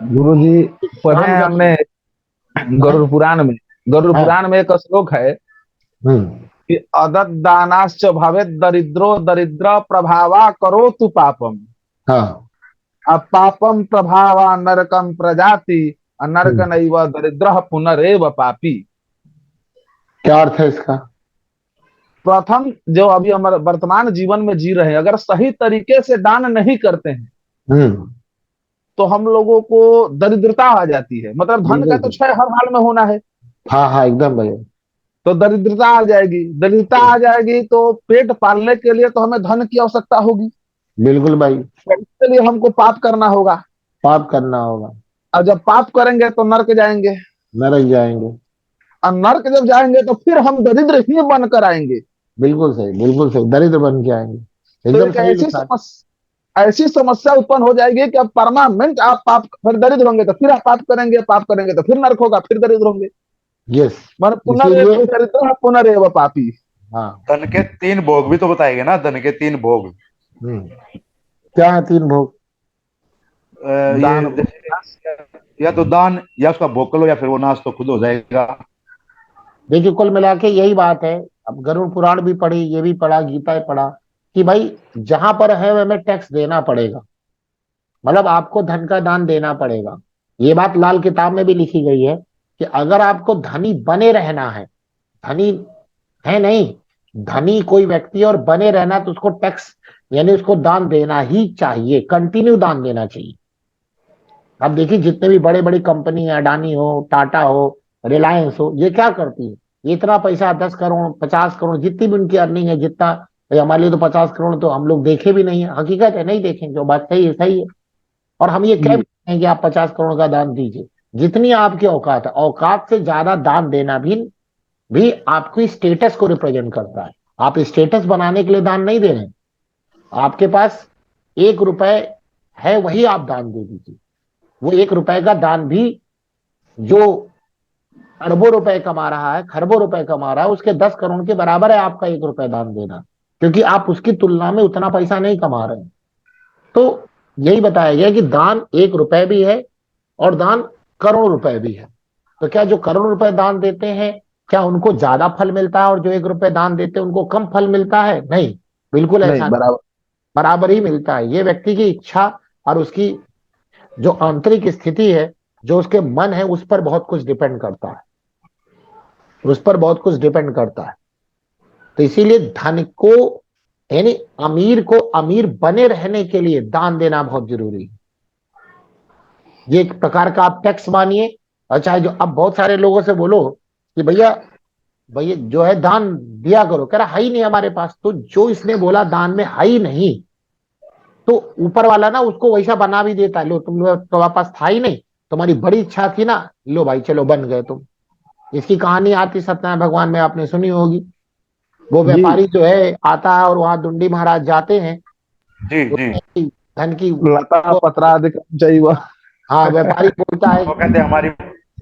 [SPEAKER 2] गुरु जी, पढ़े
[SPEAKER 1] दान
[SPEAKER 2] हैं
[SPEAKER 1] करना
[SPEAKER 2] हमने
[SPEAKER 1] है।
[SPEAKER 2] गरुड़ पुराण में। गरुड़
[SPEAKER 1] हाँ।
[SPEAKER 2] पुराण में एक श्लोक है
[SPEAKER 1] हम्म।
[SPEAKER 2] कि अदत दानाश्च भवेत दरिद्रो दरिद्र प्रभावा करोतु पापम,
[SPEAKER 1] हाँ।
[SPEAKER 2] अब पापम प्रभावा नरकम प्रजाति, नरक
[SPEAKER 1] हम्म।
[SPEAKER 2] नैव दरिद्र पुनरेव पापी।
[SPEAKER 1] क्या अर्थ है इसका?
[SPEAKER 2] प्रथम, जो अभी हमारे वर्तमान जीवन में जी रहे हैं, अगर सही तरीके से दान नहीं करते हैं
[SPEAKER 1] हम्म।
[SPEAKER 2] तो हम लोगों को दरिद्रता आ जाती है। मतलब धन का
[SPEAKER 1] बिल्कुल
[SPEAKER 2] तो
[SPEAKER 1] सही।
[SPEAKER 2] क्षय हर हाल में होना है,
[SPEAKER 1] हाँ हाँ, एकदम भैया।
[SPEAKER 2] तो दरिद्रता आ जाएगी। दरिद्रता आ जाएगी तो पेट पालने के लिए तो हमें धन की आवश्यकता होगी,
[SPEAKER 1] बिल्कुल भाई।
[SPEAKER 2] तो इसके लिए हमको पाप करना होगा।
[SPEAKER 1] पाप करना होगा।
[SPEAKER 2] और जब पाप करेंगे तो नरक जाएंगे,
[SPEAKER 1] नरक जाएंगे।
[SPEAKER 2] और नरक जब जाएंगे तो फिर हम दरिद्र ही बनकर आएंगे।
[SPEAKER 1] बिल्कुल सही, बिल्कुल सही, दरिद्र बन के आएंगे।
[SPEAKER 2] तो
[SPEAKER 1] एकदम
[SPEAKER 2] एक
[SPEAKER 1] सही विचार।
[SPEAKER 2] ऐसी समस्या उत्पन्न हो जाएगी कि अब परमानेंट आप पाप, फिर दरिद्र होंगे तो फिर आप पाप करेंगे, पाप करेंगे तो फिर नरक होगा, फिर दरिद्र होंगे।
[SPEAKER 1] यस।
[SPEAKER 2] मन पुनरेव
[SPEAKER 1] इसीलिए,
[SPEAKER 2] दरिद्र पुनरेव पापी।
[SPEAKER 1] हाँ।
[SPEAKER 4] धन के तीन भोग भी तो बताएंगे ना, धन के तीन भोग।
[SPEAKER 1] क्या है तीन भोग?
[SPEAKER 2] दान
[SPEAKER 4] ये जैसे या तो दान, या उसका भोग कर लो, या फिर वो नाश तो खुद हो जाएगा।
[SPEAKER 1] देखिए, कुल मिला के यही बात है। अब गरुड़ पुराण भी पढ़ी, ये भी पढ़ा, गीता भी पढ़ा, कि भाई जहां पर है हमें टैक्स देना पड़ेगा, मतलब आपको धन का दान देना पड़ेगा। ये बात लाल किताब में भी लिखी गई है कि अगर आपको धनी बने रहना है, धनी है नहीं, धनी कोई व्यक्ति और बने रहना, तो उसको टैक्स यानी उसको दान देना ही चाहिए, कंटिन्यू दान देना चाहिए। अब देखिए, जितने भी बड़े बड़ी कंपनी है, अडानी हो, टाटा हो, रिलायंस हो, ये क्या करती है? ये इतना पैसा, 10 करोड़, 50 करोड़, जितनी भी उनकी अर्निंग है, जितना, भाई हमारे लिए तो 50 करोड़ तो हम लोग देखे भी नहीं है, हकीकत है, नहीं देखेंगे, जो बात सही है, सही है। और हम ये कह भी
[SPEAKER 2] जी,
[SPEAKER 1] रहे हैं कि आप 50 करोड़ का दान दीजिए, जितनी आपकी औकात है, औकात से ज्यादा दान देना भी आपकी स्टेटस को रिप्रेजेंट करता है। आप स्टेटस बनाने के लिए दान नहीं दे रहे हैं। आपके पास 1 रुपए है, वही आप दान दे दीजिए। वो 1 रुपए का दान भी, जो अरबों रुपए कमा रहा है, खरबों रुपए कमा रहा है, उसके 10 करोड़ के बराबर है आपका 1 रुपए दान देना, क्योंकि आप उसकी तुलना में उतना पैसा नहीं कमा रहे हैं। तो यही बताया गया कि दान 1 रुपए भी है और दान करोड़ रुपए भी है। तो क्या जो करोड़ रुपए दान देते हैं, क्या उनको ज्यादा फल मिलता है, और जो 1 रुपए दान देते हैं उनको कम फल मिलता है? नहीं, बिल्कुल
[SPEAKER 2] नहीं,
[SPEAKER 1] ऐसा नहीं,
[SPEAKER 2] बराबर।
[SPEAKER 1] बराबर ही मिलता है। ये व्यक्ति की इच्छा और उसकी जो आंतरिक स्थिति है, जो उसके मन है, उस पर बहुत कुछ डिपेंड करता है, उस पर बहुत कुछ डिपेंड करता है। तो इसीलिए धन को, यानी अमीर को अमीर बने रहने के लिए दान देना बहुत जरूरी है। ये एक प्रकार का आप टैक्स मानिए। और चाहे जो, अब बहुत सारे लोगों से बोलो कि भैया, भैया जो है दान दिया करो, कह रहा है ही नहीं हमारे पास, तो जो इसने बोला दान में है ही नहीं, तो ऊपर वाला ना उसको वैसा बना भी देता है, लो तुम लोग, तुम्हारे पास था ही नहीं, तुम्हारी बड़ी इच्छा थी ना, लो भाई चलो बन गए तुम। इसकी कहानी आती सत्यनारायण भगवान में आपने सुनी होगी। वो
[SPEAKER 2] जी,
[SPEAKER 1] व्यापारी जो है आता है, और वहां डुंडी महाराज जाते हैं,
[SPEAKER 4] जी जी।
[SPEAKER 1] धन की
[SPEAKER 2] लता
[SPEAKER 1] वो,
[SPEAKER 2] पत्रा अधिकम चाहिए।
[SPEAKER 1] हाँ, व्यापारी बोलता है,
[SPEAKER 4] वो कहते हैं हमारी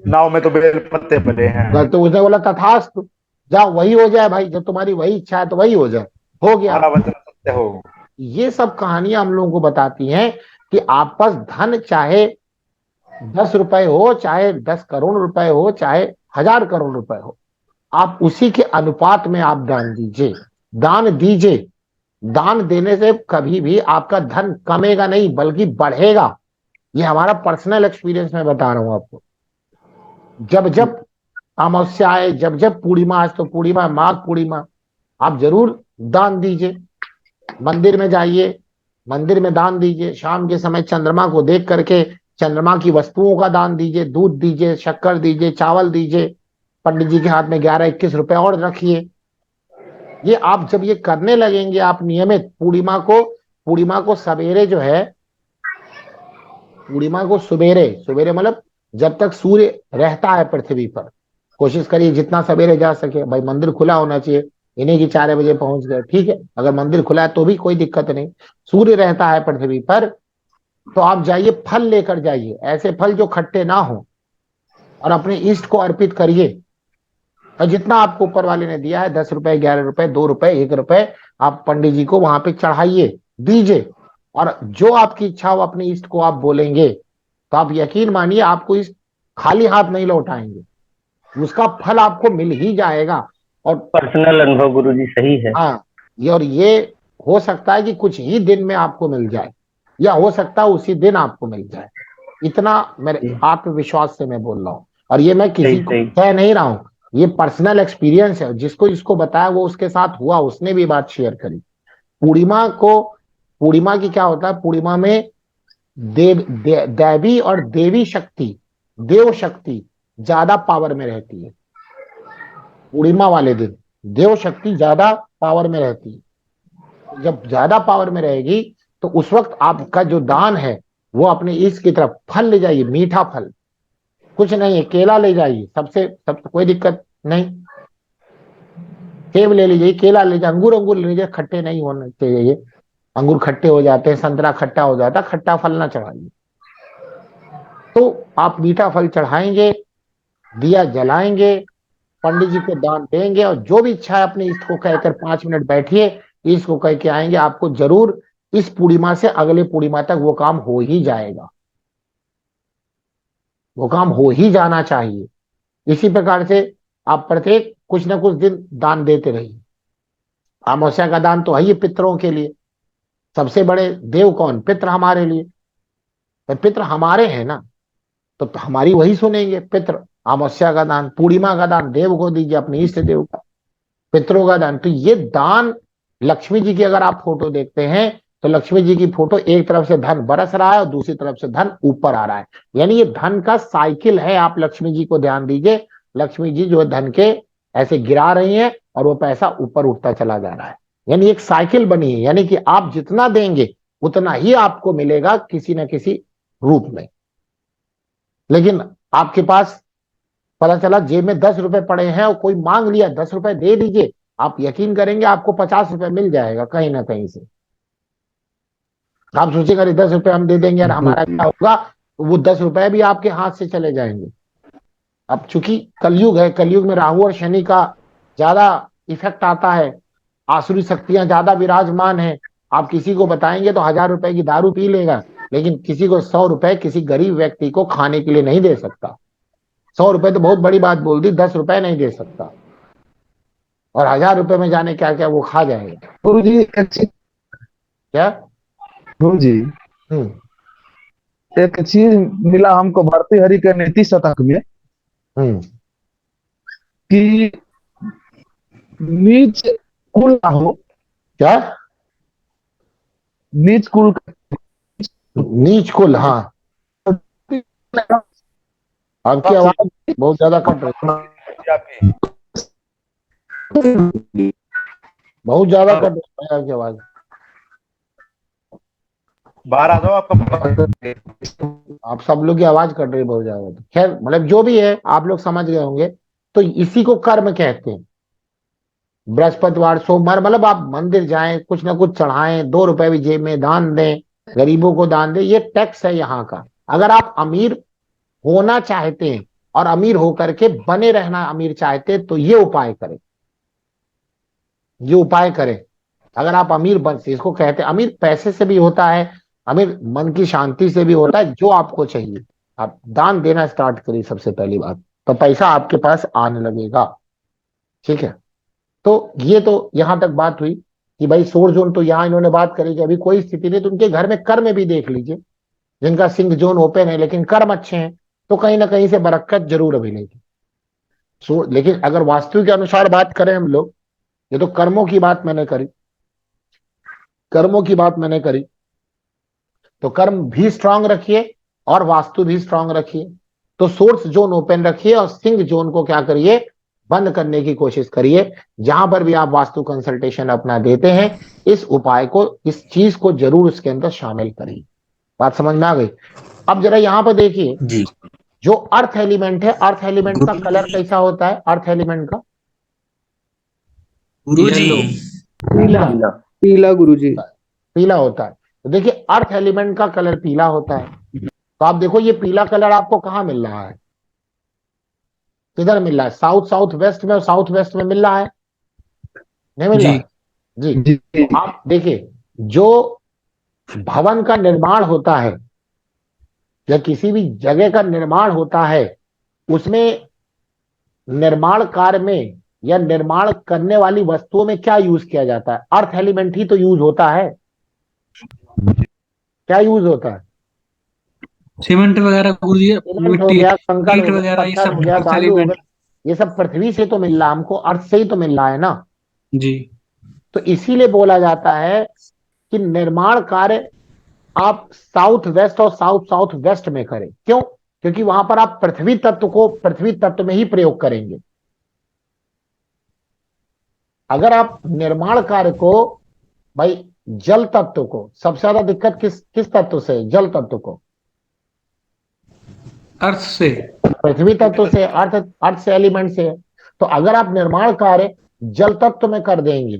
[SPEAKER 4] नाव में तो बेल पत्ते पले हैं।
[SPEAKER 1] तो उसने बोला तथास्तु, जाओ वही हो जाए भाई, जब तुम्हारी वही इच्छा है तो वही हो जाए, हो गया।
[SPEAKER 4] हमारा वचन सत्य हो।
[SPEAKER 1] ये सब कहानियां हम लोगों को बताती हैं कि आप पास धन चाहे 10 रुपए हो, चाहे 10 करोड़ रुपए हो, चाहे 1000 करोड़ रुपए हो, आप उसी के अनुपात में आप दान दीजिए, दान दीजिए। दान देने से कभी भी आपका धन कमेगा नहीं, बल्कि बढ़ेगा। ये हमारा पर्सनल एक्सपीरियंस में बता रहा हूं आपको। जब जब अमावस्या आए, जब जब पूर्णिमा, आज तो पूर्णिमा, माघ पूर्णिमा, आप जरूर दान दीजिए। मंदिर में जाइए, मंदिर में दान दीजिए। शाम के समय चंद्रमा को देख करके चंद्रमा की वस्तुओं का दान दीजिए, दूध दीजिए, शक्कर दीजिए, चावल दीजिए, पंडित जी के हाथ में 11-21 रुपए और रखिए। ये आप जब ये करने लगेंगे, आप नियमित पूर्णिमा को सवेरे जो है, पूर्णिमा को सवेरे सवेरे मतलब जब तक सूर्य रहता है पृथ्वी पर, कोशिश करिए जितना सवेरे जा सके। भाई मंदिर खुला होना चाहिए, इन्हीं की 4 बजे पहुंच गए, ठीक है, अगर मंदिर खुला है तो भी कोई दिक्कत नहीं। सूर्य रहता है पृथ्वी पर तो आप जाइए, फल लेकर जाइए, ऐसे फल जो खट्टे ना हो, और अपने इष्ट को अर्पित करिए। और जितना आपको ऊपर वाले ने दिया है, 10 रुपए, 11 रुपए, 2 रुपए, 1 रुपए, आप पंडित जी को वहां पे चढ़ाइए, दीजिए। और जो आपकी इच्छा हो अपने इष्ट को आप बोलेंगे, तो आप यकीन मानिए आपको इस खाली हाथ नहीं लौटाएंगे, उसका फल आपको मिल ही जाएगा। और
[SPEAKER 5] पर्सनल अनुभव गुरुजी, सही है।
[SPEAKER 1] हाँ, ये हो सकता है कि कुछ ही दिन में आपको मिल जाए, या हो सकता है उसी दिन आपको मिल जाए। इतना मेरे आत्मविश्वास से मैं बोल रहा हूँ, और ये मैं किसी को कह नहीं रहा हूँ, ये पर्सनल एक्सपीरियंस है। जिसको इसको बताया वो उसके साथ हुआ, उसने भी बात शेयर करी। पूर्णिमा की क्या होता है, पूर्णिमा में दैवी और देवी शक्ति, देव शक्ति ज्यादा पावर में रहती है। पूर्णिमा वाले दिन देव शक्ति ज्यादा पावर में रहती है। जब ज्यादा पावर में रहेगी तो उस वक्त आपका जो दान है वो अपने इष्ट की तरफ फल ले जाइए, मीठा फल, कुछ नहीं है, केला ले जाइए, सब कोई दिक्कत नहीं, सेब ले लीजिए, केला ले जाइए, अंगूर ले लीजिए, खट्टे नहीं होने चाहिए, अंगूर खट्टे हो जाते हैं, संतरा खट्टा हो जाता है, खट्टा फल ना चढ़ाइए। तो आप मीठा फल चढ़ाएंगे, दिया जलाएंगे, पंडित जी को दान देंगे, और जो भी इच्छा है अपने इष्ट को कहकर 5 मिनट बैठिए, इष्ट को कह के आएंगे, आपको जरूर इस पूर्णिमा से अगले पूर्णिमा तक वो काम हो ही जाएगा, वो काम हो ही जाना चाहिए। इसी प्रकार से आप प्रत्येक कुछ ना कुछ दिन दान देते रहिए। अमावस्या का दान तो है ही पितरों के लिए, सबसे बड़े देव कौन, पित्र हमारे लिए, तो पित्र हमारे हैं ना, तो हमारी वही सुनेंगे पित्र। अमावस्या का दान, पूर्णिमा का दान देव को दीजिए, अपने इष्ट देव का, पितरों का दान। तो ये दान, लक्ष्मी जी की अगर आप फोटो देखते हैं तो लक्ष्मी जी की फोटो एक तरफ से धन बरस रहा है और दूसरी तरफ से धन ऊपर आ रहा है, यानी ये धन का साइकिल है। आप लक्ष्मी जी को ध्यान दीजिए, लक्ष्मी जी जो धन के ऐसे गिरा रही हैं और वो पैसा ऊपर उठता चला जा रहा है, यानी एक साइकिल बनी है, यानी कि आप जितना देंगे उतना ही आपको मिलेगा किसी न किसी रूप में। लेकिन आपके पास पता चला जेब में 10 रुपए पड़े हैं और कोई मांग लिया, 10 रुपए दे दीजिए, आप यकीन करेंगे आपको 50 रुपए मिल जाएगा कहीं ना कहीं से। आप सोचेंगे अरे 10 रुपए हम दे देंगे यार हमारा क्या होगा, तो वो 10 रुपए भी आपके हाथ से चले जाएंगे। अब चूंकि कलयुग है, कलयुग में राहु और शनि का ज्यादा इफेक्ट आता है, आसुरी शक्तियां ज्यादा विराजमान है। आप किसी को बताएंगे तो 1000 रुपए की दारू पी लेगा, लेकिन किसी को 100 रुपए किसी गरीब व्यक्ति को खाने के लिए नहीं दे सकता। 100 रुपए तो बहुत बड़ी बात बोल दी, 10 रुपए नहीं दे सकता, और 1000 रुपए में जाने क्या क्या वो खा जाएगा।
[SPEAKER 2] गुरु जी एक चीज,
[SPEAKER 1] क्या
[SPEAKER 2] गुरु जी एक चीज मिला हमको भर्तृहरि के नीति शतक में, कि नीच कुल ना हो,
[SPEAKER 1] क्या
[SPEAKER 2] नीच कुल,
[SPEAKER 1] नीच कुल, हाँ आपकी आवाज बहुत ज्यादा कट रही है, बहुत ज्यादा कट रही है आपकी आवाज।
[SPEAKER 4] बाहर आ जाओ, आपका
[SPEAKER 1] आप सब लोग की आवाज कट रही है बहुत ज्यादा। तो खैर मतलब जो भी है आप लोग समझ गए होंगे। तो इसी को कर्म कहते हैं। बृहस्पतिवार, सोमवार, मतलब आप मंदिर जाएं, कुछ ना कुछ चढ़ाएं, 2 रुपए भी जेब में दान दें, गरीबों को दान दें, ये टैक्स है यहाँ का। अगर आप अमीर होना चाहते हैं और अमीर होकर के बने रहना अमीर चाहते हैं तो ये उपाय करें, ये उपाय करें। अगर आप अमीर बन से, इसको कहते हैं अमीर पैसे से भी होता है, अमीर मन की शांति से भी होता है, जो आपको चाहिए आप दान देना स्टार्ट करिए सबसे पहली बात, तो पैसा आपके पास आने लगेगा। ठीक है, तो ये तो यहां तक बात हुई कि भाई सोर जोन तो यहाँ इन्होंने बात करी कि अभी कोई स्थिति नहीं, तो उनके घर में कर्म भी देख लीजिए, जिनका सिंह जोन ओपन है लेकिन कर्म अच्छे हैं तो कहीं ना कहीं से बरकत जरूर मिलेगी। लेकिन अगर वास्तु के अनुसार बात करें हम लोग, ये तो कर्मों की बात मैंने करी, कर्मों की बात मैंने करी, तो कर्म भी स्ट्रांग रखिए और वास्तु भी स्ट्रांग रखिए। तो सोर्स जोन ओपन रखिए और सिंक जोन को क्या करिए, बंद करने की कोशिश करिए। जहां पर भी आप वास्तु कंसल्टेशन अपना देते हैं, इस उपाय को, इस चीज को जरूर उसके अंदर शामिल करिए। बात समझ में आ गई? अब जरा यहां पर देखिए,
[SPEAKER 3] जी
[SPEAKER 1] जो अर्थ एलिमेंट है, अर्थ एलिमेंट का कलर कैसा होता है? अर्थ एलिमेंट का
[SPEAKER 3] गुरुजी।
[SPEAKER 5] येलो।
[SPEAKER 1] पीला,
[SPEAKER 5] पीला।
[SPEAKER 6] पीला गुरुजी।
[SPEAKER 1] पीला होता है। तो देखिए, अर्थ एलिमेंट का कलर पीला होता है। तो आप देखो, ये पीला कलर आपको कहाँ मिल रहा है? किधर मिल रहा है? साउथ साउथ वेस्ट में, और साउथ वेस्ट में मिल रहा है, नहीं मिल रहा
[SPEAKER 3] जी
[SPEAKER 1] है? जी।
[SPEAKER 2] जी
[SPEAKER 1] तो आप देखिए, जो भवन का निर्माण होता है या किसी भी जगह का निर्माण होता है, उसमें निर्माण कार्य में या निर्माण करने वाली वस्तुओं में क्या यूज किया जाता है? अर्थ एलिमेंट ही तो यूज होता है। क्या यूज होता है?
[SPEAKER 3] सीमेंट वगैरह गुरुजी,
[SPEAKER 1] सीमेंट हो
[SPEAKER 3] मिट्टी,
[SPEAKER 1] गया, कंकड़
[SPEAKER 3] ईंट
[SPEAKER 1] हो गया,
[SPEAKER 3] वगैरह, ये
[SPEAKER 1] पत्थर
[SPEAKER 3] सब
[SPEAKER 1] हो गया,
[SPEAKER 3] अर्थ
[SPEAKER 1] बालू हो
[SPEAKER 3] एलिमेंट।
[SPEAKER 1] गया, ये सब पृथ्वी से तो मिल रहा है हमको, अर्थ से ही तो मिल रहा है ना।
[SPEAKER 3] जी
[SPEAKER 1] तो इसीलिए बोला जाता है कि निर्माण कार्य आप साउथ वेस्ट और साउथ साउथ वेस्ट में करें। क्यों? क्योंकि वहां पर आप पृथ्वी तत्व को पृथ्वी तत्व में ही प्रयोग करेंगे। अगर आप निर्माण कार्य को, भाई, जल तत्व को, सबसे ज्यादा दिक्कत किस किस तत्व से है? जल तत्व को।
[SPEAKER 3] अर्थ से।
[SPEAKER 1] पृथ्वी तत्व से, अर्थ अर्थ से, एलिमेंट से है। तो अगर आप निर्माण कार्य जल तत्व में कर देंगे,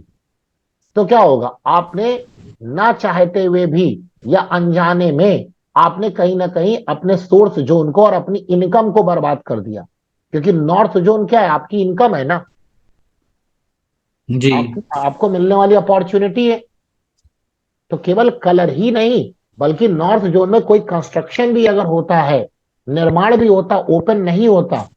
[SPEAKER 1] तो क्या होगा? आपने ना चाहते हुए भी या अनजाने में आपने कहीं ना कहीं अपने सोर्स जोन को और अपनी इनकम को बर्बाद कर दिया। क्योंकि नॉर्थ जोन क्या है? आपकी इनकम है ना,
[SPEAKER 3] जी
[SPEAKER 1] आपको मिलने वाली अपॉर्चुनिटी है। तो केवल कलर ही नहीं, बल्कि नॉर्थ जोन में कोई कंस्ट्रक्शन भी अगर होता है, निर्माण भी होता, ओपन नहीं होता,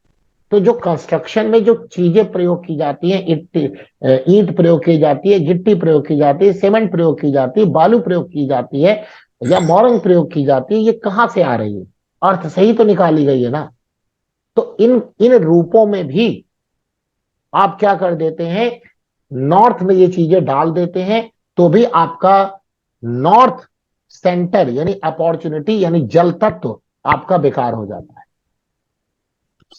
[SPEAKER 1] तो जो कंस्ट्रक्शन में जो चीजें प्रयोग की जाती हैं, ईंट प्रयोग की जाती है, गिट्टी प्रयोग की जाती है, सीमेंट प्रयोग की जाती है, बालू प्रयोग की जाती है, या मोरंग प्रयोग की जाती है, ये कहाँ से आ रही है? अर्थ से ही तो निकाली गई है ना। तो इन इन रूपों में भी आप क्या कर देते हैं, नॉर्थ में ये चीजें डाल देते हैं, तो भी आपका नॉर्थ सेंटर यानी अपॉर्चुनिटी यानी जल तत्व आपका बेकार हो जाता है।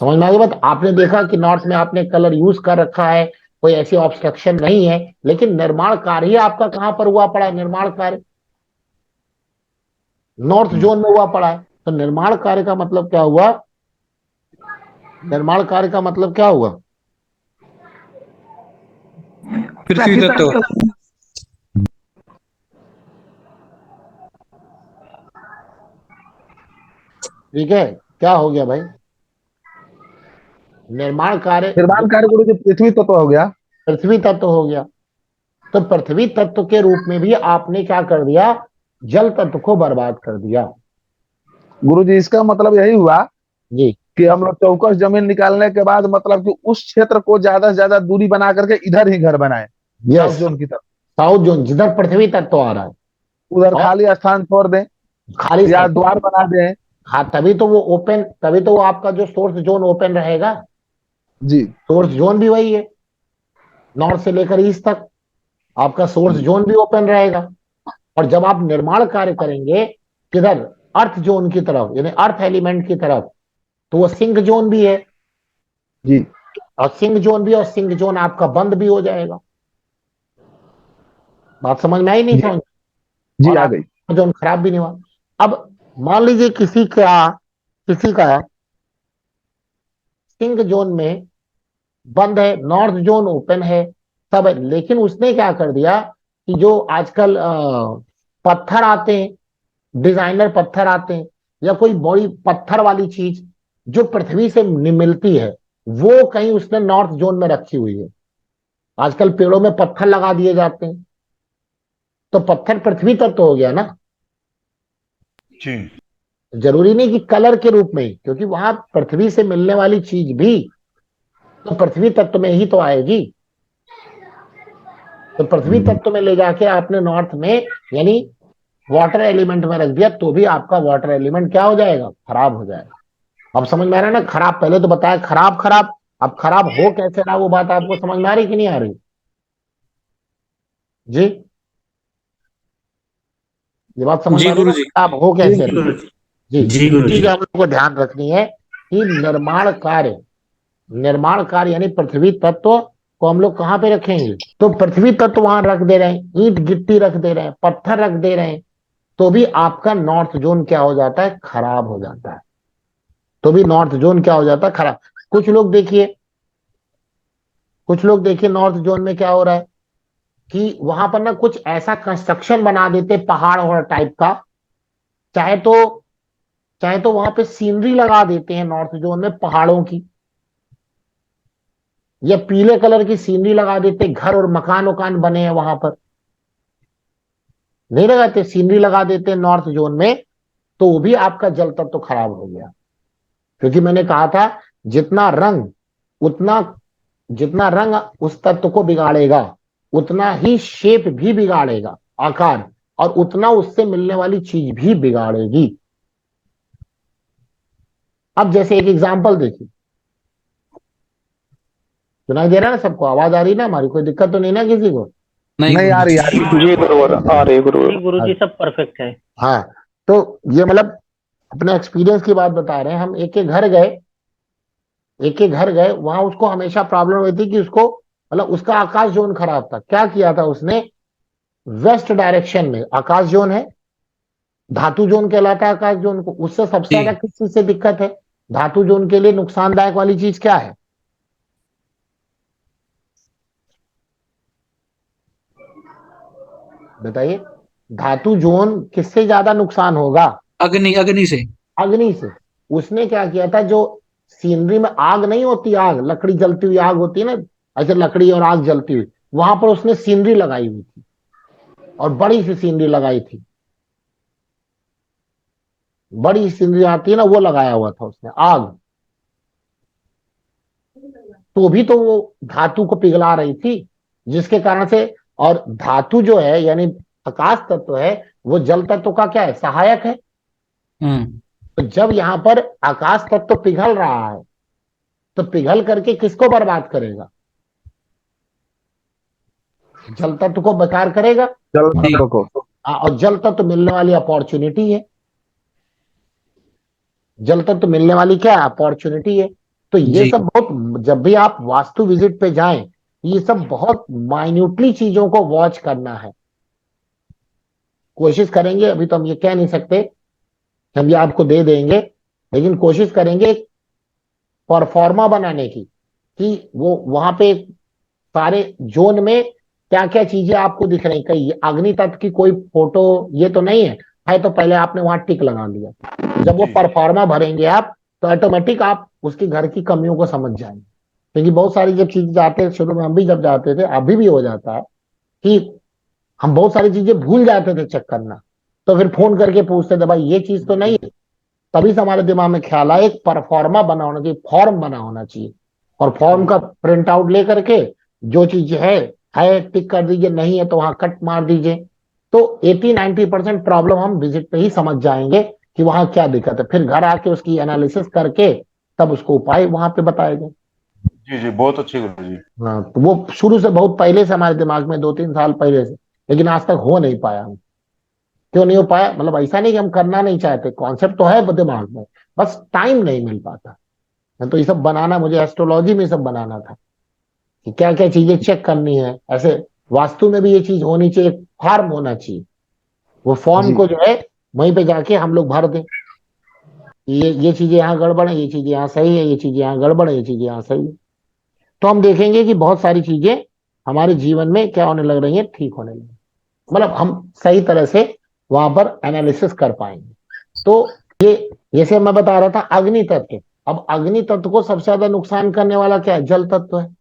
[SPEAKER 1] समझ में आ गई बात? आपने देखा कि नॉर्थ में आपने कलर यूज कर रखा है, कोई ऐसी ऑब्स्ट्रक्शन नहीं है, लेकिन निर्माण कार्य ही आपका कहां पर हुआ पड़ा है? निर्माण कार्य नॉर्थ जोन में हुआ पड़ा है। तो निर्माण कार्य का मतलब क्या हुआ? निर्माण कार्य का मतलब क्या हुआ?
[SPEAKER 3] पृथ्वी तत्व।
[SPEAKER 1] ठीक है, क्या हो गया भाई? निर्माण कार्य
[SPEAKER 2] निर्माण कार्य गुरु जी पृथ्वी तत्व हो गया।
[SPEAKER 1] पृथ्वी तत्व हो गया। तो पृथ्वी तत्व के रूप में भी आपने क्या कर दिया? जल तत्व को बर्बाद कर दिया।
[SPEAKER 2] गुरु जी इसका मतलब यही हुआ
[SPEAKER 1] जी,
[SPEAKER 2] कि हम लोग चौकस जमीन निकालने के बाद मतलब कि उस क्षेत्र को ज्यादा से ज्यादा दूरी बना करके इधर ही घर बनाए, साउथ
[SPEAKER 1] यस,
[SPEAKER 2] जोन की तरफ।
[SPEAKER 1] साउथ जोन जिधर पृथ्वी तत्व आ रहा है,
[SPEAKER 2] उधर
[SPEAKER 1] और
[SPEAKER 2] खाली स्थान छोड़ दें
[SPEAKER 1] खाली
[SPEAKER 2] या
[SPEAKER 1] स्थान।
[SPEAKER 2] द्वार बना दें।
[SPEAKER 1] हाँ, तभी तो वो ओपन, तभी तो वो आपका जो सोर्स जोन ओपन रहेगा।
[SPEAKER 2] जी
[SPEAKER 1] सोर्स जोन भी वही है, नॉर्थ से लेकर ईस्ट तक आपका सोर्स
[SPEAKER 2] जी
[SPEAKER 1] जोन भी ओपन रहेगा। और जब आप निर्माण कार्य करेंगे किधर? अर्थ जोन की तरफ यानी अर्थ एलिमेंट की तरफ, तो वो सिंक जोन भी है,
[SPEAKER 2] जी
[SPEAKER 1] और सिंक जोन भी, और सिंक जोन आपका बंद भी हो जाएगा। बात समझ में आई नहीं?
[SPEAKER 2] जी
[SPEAKER 1] समझ?
[SPEAKER 2] जी
[SPEAKER 1] और
[SPEAKER 2] आ
[SPEAKER 1] आप
[SPEAKER 2] गई।
[SPEAKER 1] जोन खराब भी नहीं हुआ। अब मान लीजिए किसी का सिंक जोन में बंद है, नॉर्थ जोन ओपन है, सब है, लेकिन उसने क्या कर दिया कि जो आजकल पत्थर आते हैं, डिजाइनर पत्थर आते हैं, या कोई बड़ी पत्थर वाली चीज जो पृथ्वी से मिलती है, वो कहीं उसने नॉर्थ जोन में रखी हुई है। आजकल पेड़ों में पत्थर लगा दिए जाते हैं, तो पत्थर पृथ्वी तत्व तो हो गया ना।
[SPEAKER 4] जी
[SPEAKER 1] जरूरी नहीं कि कलर के रूप में ही, क्योंकि वहां पृथ्वी से मिलने वाली चीज भी तो पृथ्वी तत्व में ही तो आएगी। तो पृथ्वी तत्व में ले जाके आपने नॉर्थ में यानी वाटर एलिमेंट में रख दिया, तो भी आपका वाटर एलिमेंट क्या हो जाएगा? खराब हो जाएगा। अब समझ में आ रहा है ना? खराब पहले तो बताया, खराब खराब, अब खराब हो कैसे रहा वो बात आपको समझ में आ रही कि नहीं आ रही? जी, ये बात समझ
[SPEAKER 3] जी
[SPEAKER 1] में आ रही है ना?
[SPEAKER 3] गुरुजी।
[SPEAKER 1] खराब हो
[SPEAKER 2] जी
[SPEAKER 1] कैसे रही?
[SPEAKER 3] गुरुजी।
[SPEAKER 1] जी,
[SPEAKER 3] जी गुरुजी।
[SPEAKER 1] चीज हम लोग को ध्यान रखनी है कि निर्माण कार्य यानी पृथ्वी तत्व को हम लोग कहाँ पे रखेंगे, तो पृथ्वी तत्व वहां रख दे रहे हैं, ईंट गिट्टी रख दे रहे हैं, पत्थर रख दे रहे हैं, तो भी आपका नॉर्थ जोन क्या हो जाता है, खराब हो जाता है। तो भी नॉर्थ जोन क्या हो जाता है, खराब। कुछ लोग देखिए, नॉर्थ जोन में क्या हो रहा है कि वहां पर ना कुछ ऐसा कंस्ट्रक्शन बना देते पहाड़ और टाइप का, चाहे तो वहां पे सीनरी लगा देते हैं नॉर्थ जोन में पहाड़ों की, या पीले कलर की सीनरी लगा देते, घर और मकान वकान बने हैं वहां पर, नहीं लगाते, सीनरी लगा देते हैं नॉर्थ जोन में, तो वो भी आपका जल तत्व तो खराब हो गया। क्योंकि मैंने कहा था जितना रंग उतना जितना रंग उस तत्व को बिगाड़ेगा, उतना ही शेप भी बिगाड़ेगा, आकार, और उतना उससे मिलने वाली चीज भी बिगाड़ेगी। अब जैसे एक एग्जांपल देखिए, सुनाई दे रहा है ना सबको, आवाज आ रही ना हमारी, कोई दिक्कत तो नहीं ना किसी को?
[SPEAKER 3] नहीं
[SPEAKER 2] नहीं आ रही
[SPEAKER 3] गुरुजी।
[SPEAKER 5] जी गुरुवर आ रही है गुरुवर। जी गुरुजी सब परफेक्ट है।
[SPEAKER 1] हाँ, तो ये मतलब अपने एक्सपीरियंस की बात बता रहे हैं हम। एक के घर गए, वहां उसको हमेशा प्रॉब्लम हुई थी कि उसको मतलब उसका आकाश जोन खराब था। क्या किया था उसने, वेस्ट डायरेक्शन में आकाश जोन है, धातु जोन कहलाता है आकाश जोन को, उससे सबसे
[SPEAKER 3] जी
[SPEAKER 1] ज्यादा किस चीज से दिक्कत है, धातु जोन के लिए नुकसानदायक वाली चीज क्या है, बताइए। धातु जोन किससे ज्यादा नुकसान होगा,
[SPEAKER 3] अग्नि, अग्नि से।
[SPEAKER 1] अग्नि से। उसने क्या किया था, जो सीनरी में आग नहीं होती, आग लकड़ी जलती हुई आग होती है ना, ऐसे लकड़ी और आग जलती हुई, वहां पर उसने सीनरी लगाई हुई थी, और बड़ी सी सीनरी लगाई थी, बड़ी सीनरी आती है ना, वो लगाया हुआ था उसने, आग। तो भी तो वो धातु को पिघला रही थी, जिसके कारण से। और धातु जो है यानी आकाश तत्व है, वो जल तत्व का क्या है, सहायक है।
[SPEAKER 3] हम्म।
[SPEAKER 1] तो जब यहां पर आकाश तत्व पिघल रहा है, तो पिघल करके किसको बर्बाद करेगा, जल तत्व को बेकार करेगा।
[SPEAKER 2] जल
[SPEAKER 3] जी
[SPEAKER 2] तत्व को।
[SPEAKER 1] और जल तत्व मिलने वाली अपॉर्चुनिटी है, जल तत्व मिलने वाली क्या है, अपॉर्चुनिटी है। तो ये
[SPEAKER 3] जी
[SPEAKER 1] सब बहुत, जब भी आप वास्तु विजिट पे जाएं, ये सब बहुत माइन्यूटली चीजों को वॉच करना है। कोशिश करेंगे, अभी तो हम ये कह नहीं सकते, हम ये आपको दे देंगे, लेकिन कोशिश करेंगे परफॉर्मा बनाने की, कि वो वहां पे सारे जोन में क्या क्या चीजें आपको दिख रही, कहीं अग्नि तत्व की कोई फोटो ये तो नहीं है तो पहले आपने वहां टिक लगा दिया। जब वो
[SPEAKER 4] जी
[SPEAKER 1] परफॉर्मा भरेंगे आप, तो ऑटोमेटिक आप उसके घर की कमियों को समझ जाएंगे। क्योंकि बहुत सारी जब चीजें जाते हैं, शुरू में हम भी जब जाते थे, अभी भी हो जाता है कि हम बहुत सारी चीजें भूल जाते थे चेक करना, तो फिर फोन करके पूछते थे भाई ये चीज तो नहीं है। तभी से हमारे दिमाग में ख्याल आया एक परफॉर्मा बना होना चाहिए, फॉर्म बना होना चाहिए, और फॉर्म का प्रिंट आउट लेकर के जो चीज है टिक कर दीजिए, नहीं है तो वहां कट मार दीजिए। तो 80-90% प्रॉब्लम हम विजिट पे ही समझ जाएंगे कि वहां क्या दिक्कत है, फिर घर आके उसकी एनालिसिस करके तब उसको उपाय वहां पे बताएंगे।
[SPEAKER 4] जी जी बहुत अच्छी गुरु जी।
[SPEAKER 1] हाँ, तो वो शुरू से बहुत पहले से हमारे दिमाग में, 2-3 साल पहले से, लेकिन आज तक हो नहीं पाया। क्यों नहीं हो पाया, मतलब ऐसा नहीं कि हम करना नहीं चाहते, कॉन्सेप्ट तो है दिमाग में, बस टाइम नहीं मिल पाता। तो ये सब बनाना, मुझे एस्ट्रोलॉजी में सब बनाना था कि क्या क्या चीजें चेक करनी है, ऐसे वास्तु में भी ये चीज होनी चाहिए, फॉर्म होना चाहिए। वो फॉर्म
[SPEAKER 2] जी
[SPEAKER 1] को जो है वहीं पे जाके हम लोग भर दें, ये चीजें यहाँ गड़बड़ है, ये चीजें यहाँ सही है, ये चीजें यहाँ गड़बड़ है, ये चीजें यहाँ सही है। तो हम देखेंगे कि बहुत सारी चीजें हमारे जीवन में क्या होने लग रही है, ठीक होने लगी, मतलब हम सही तरह से वहां पर एनालिसिस कर पाएंगे। तो ये, जैसे मैं बता रहा था अग्नि तत्व, अब अग्नि तत्व को सबसे ज्यादा नुकसान करने वाला क्या है, जल तत्व है।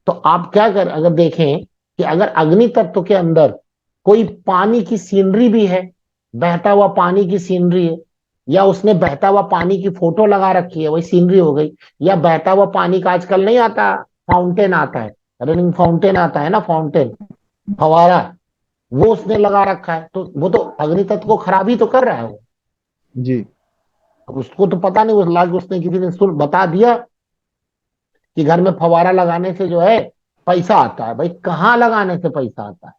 [SPEAKER 1] तो आप क्या कर, अगर देखें कि अगर अग्नि तत्व के अंदर कोई पानी की सीनरी भी है, बहता हुआ पानी की सीनरी है, या उसने बहता हुआ पानी की फोटो लगा रखी है, वही सीनरी हो गई, या बहता हुआ पानी का आजकल नहीं आता, फाउंटेन आता है, रनिंग फाउंटेन आता है ना, फाउंटेन, फवारा, वो उसने लगा रखा है, तो वो तो अग्नि तत्व को खराब ही तो कर रहा है वो।
[SPEAKER 2] जी
[SPEAKER 1] अब उसको तो पता नहीं, उस लाग उसने किसी ने सुन बता दिया कि घर में फवारा लगाने से जो है पैसा आता है। भाई कहाँ लगाने से पैसा आता है,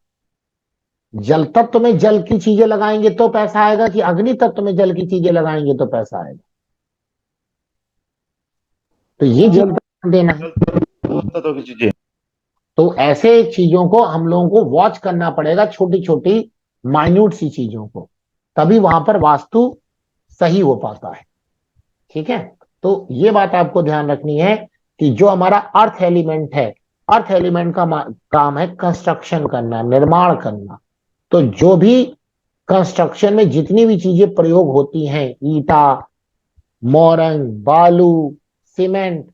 [SPEAKER 1] जल तत्व में जल की चीजें लगाएंगे तो पैसा आएगा, कि अग्नि तत्व में जल की चीजें लगाएंगे तो पैसा आएगा? तो ये
[SPEAKER 2] जल
[SPEAKER 1] चीज देना है।
[SPEAKER 4] तत्व की चीजें।
[SPEAKER 1] तो ऐसे चीजों को हम लोगों को वॉच करना पड़ेगा, छोटी छोटी माइन्यूट सी चीजों को, तभी वहां पर वास्तु सही हो पाता है। ठीक है, तो ये बात आपको ध्यान रखनी है कि जो हमारा अर्थ एलिमेंट है, अर्थ एलिमेंट का काम है कंस्ट्रक्शन करना, निर्माण करना। तो जो भी कंस्ट्रक्शन में जितनी भी चीजें प्रयोग होती हैं, ईटा, मोरंग, बालू, सीमेंट,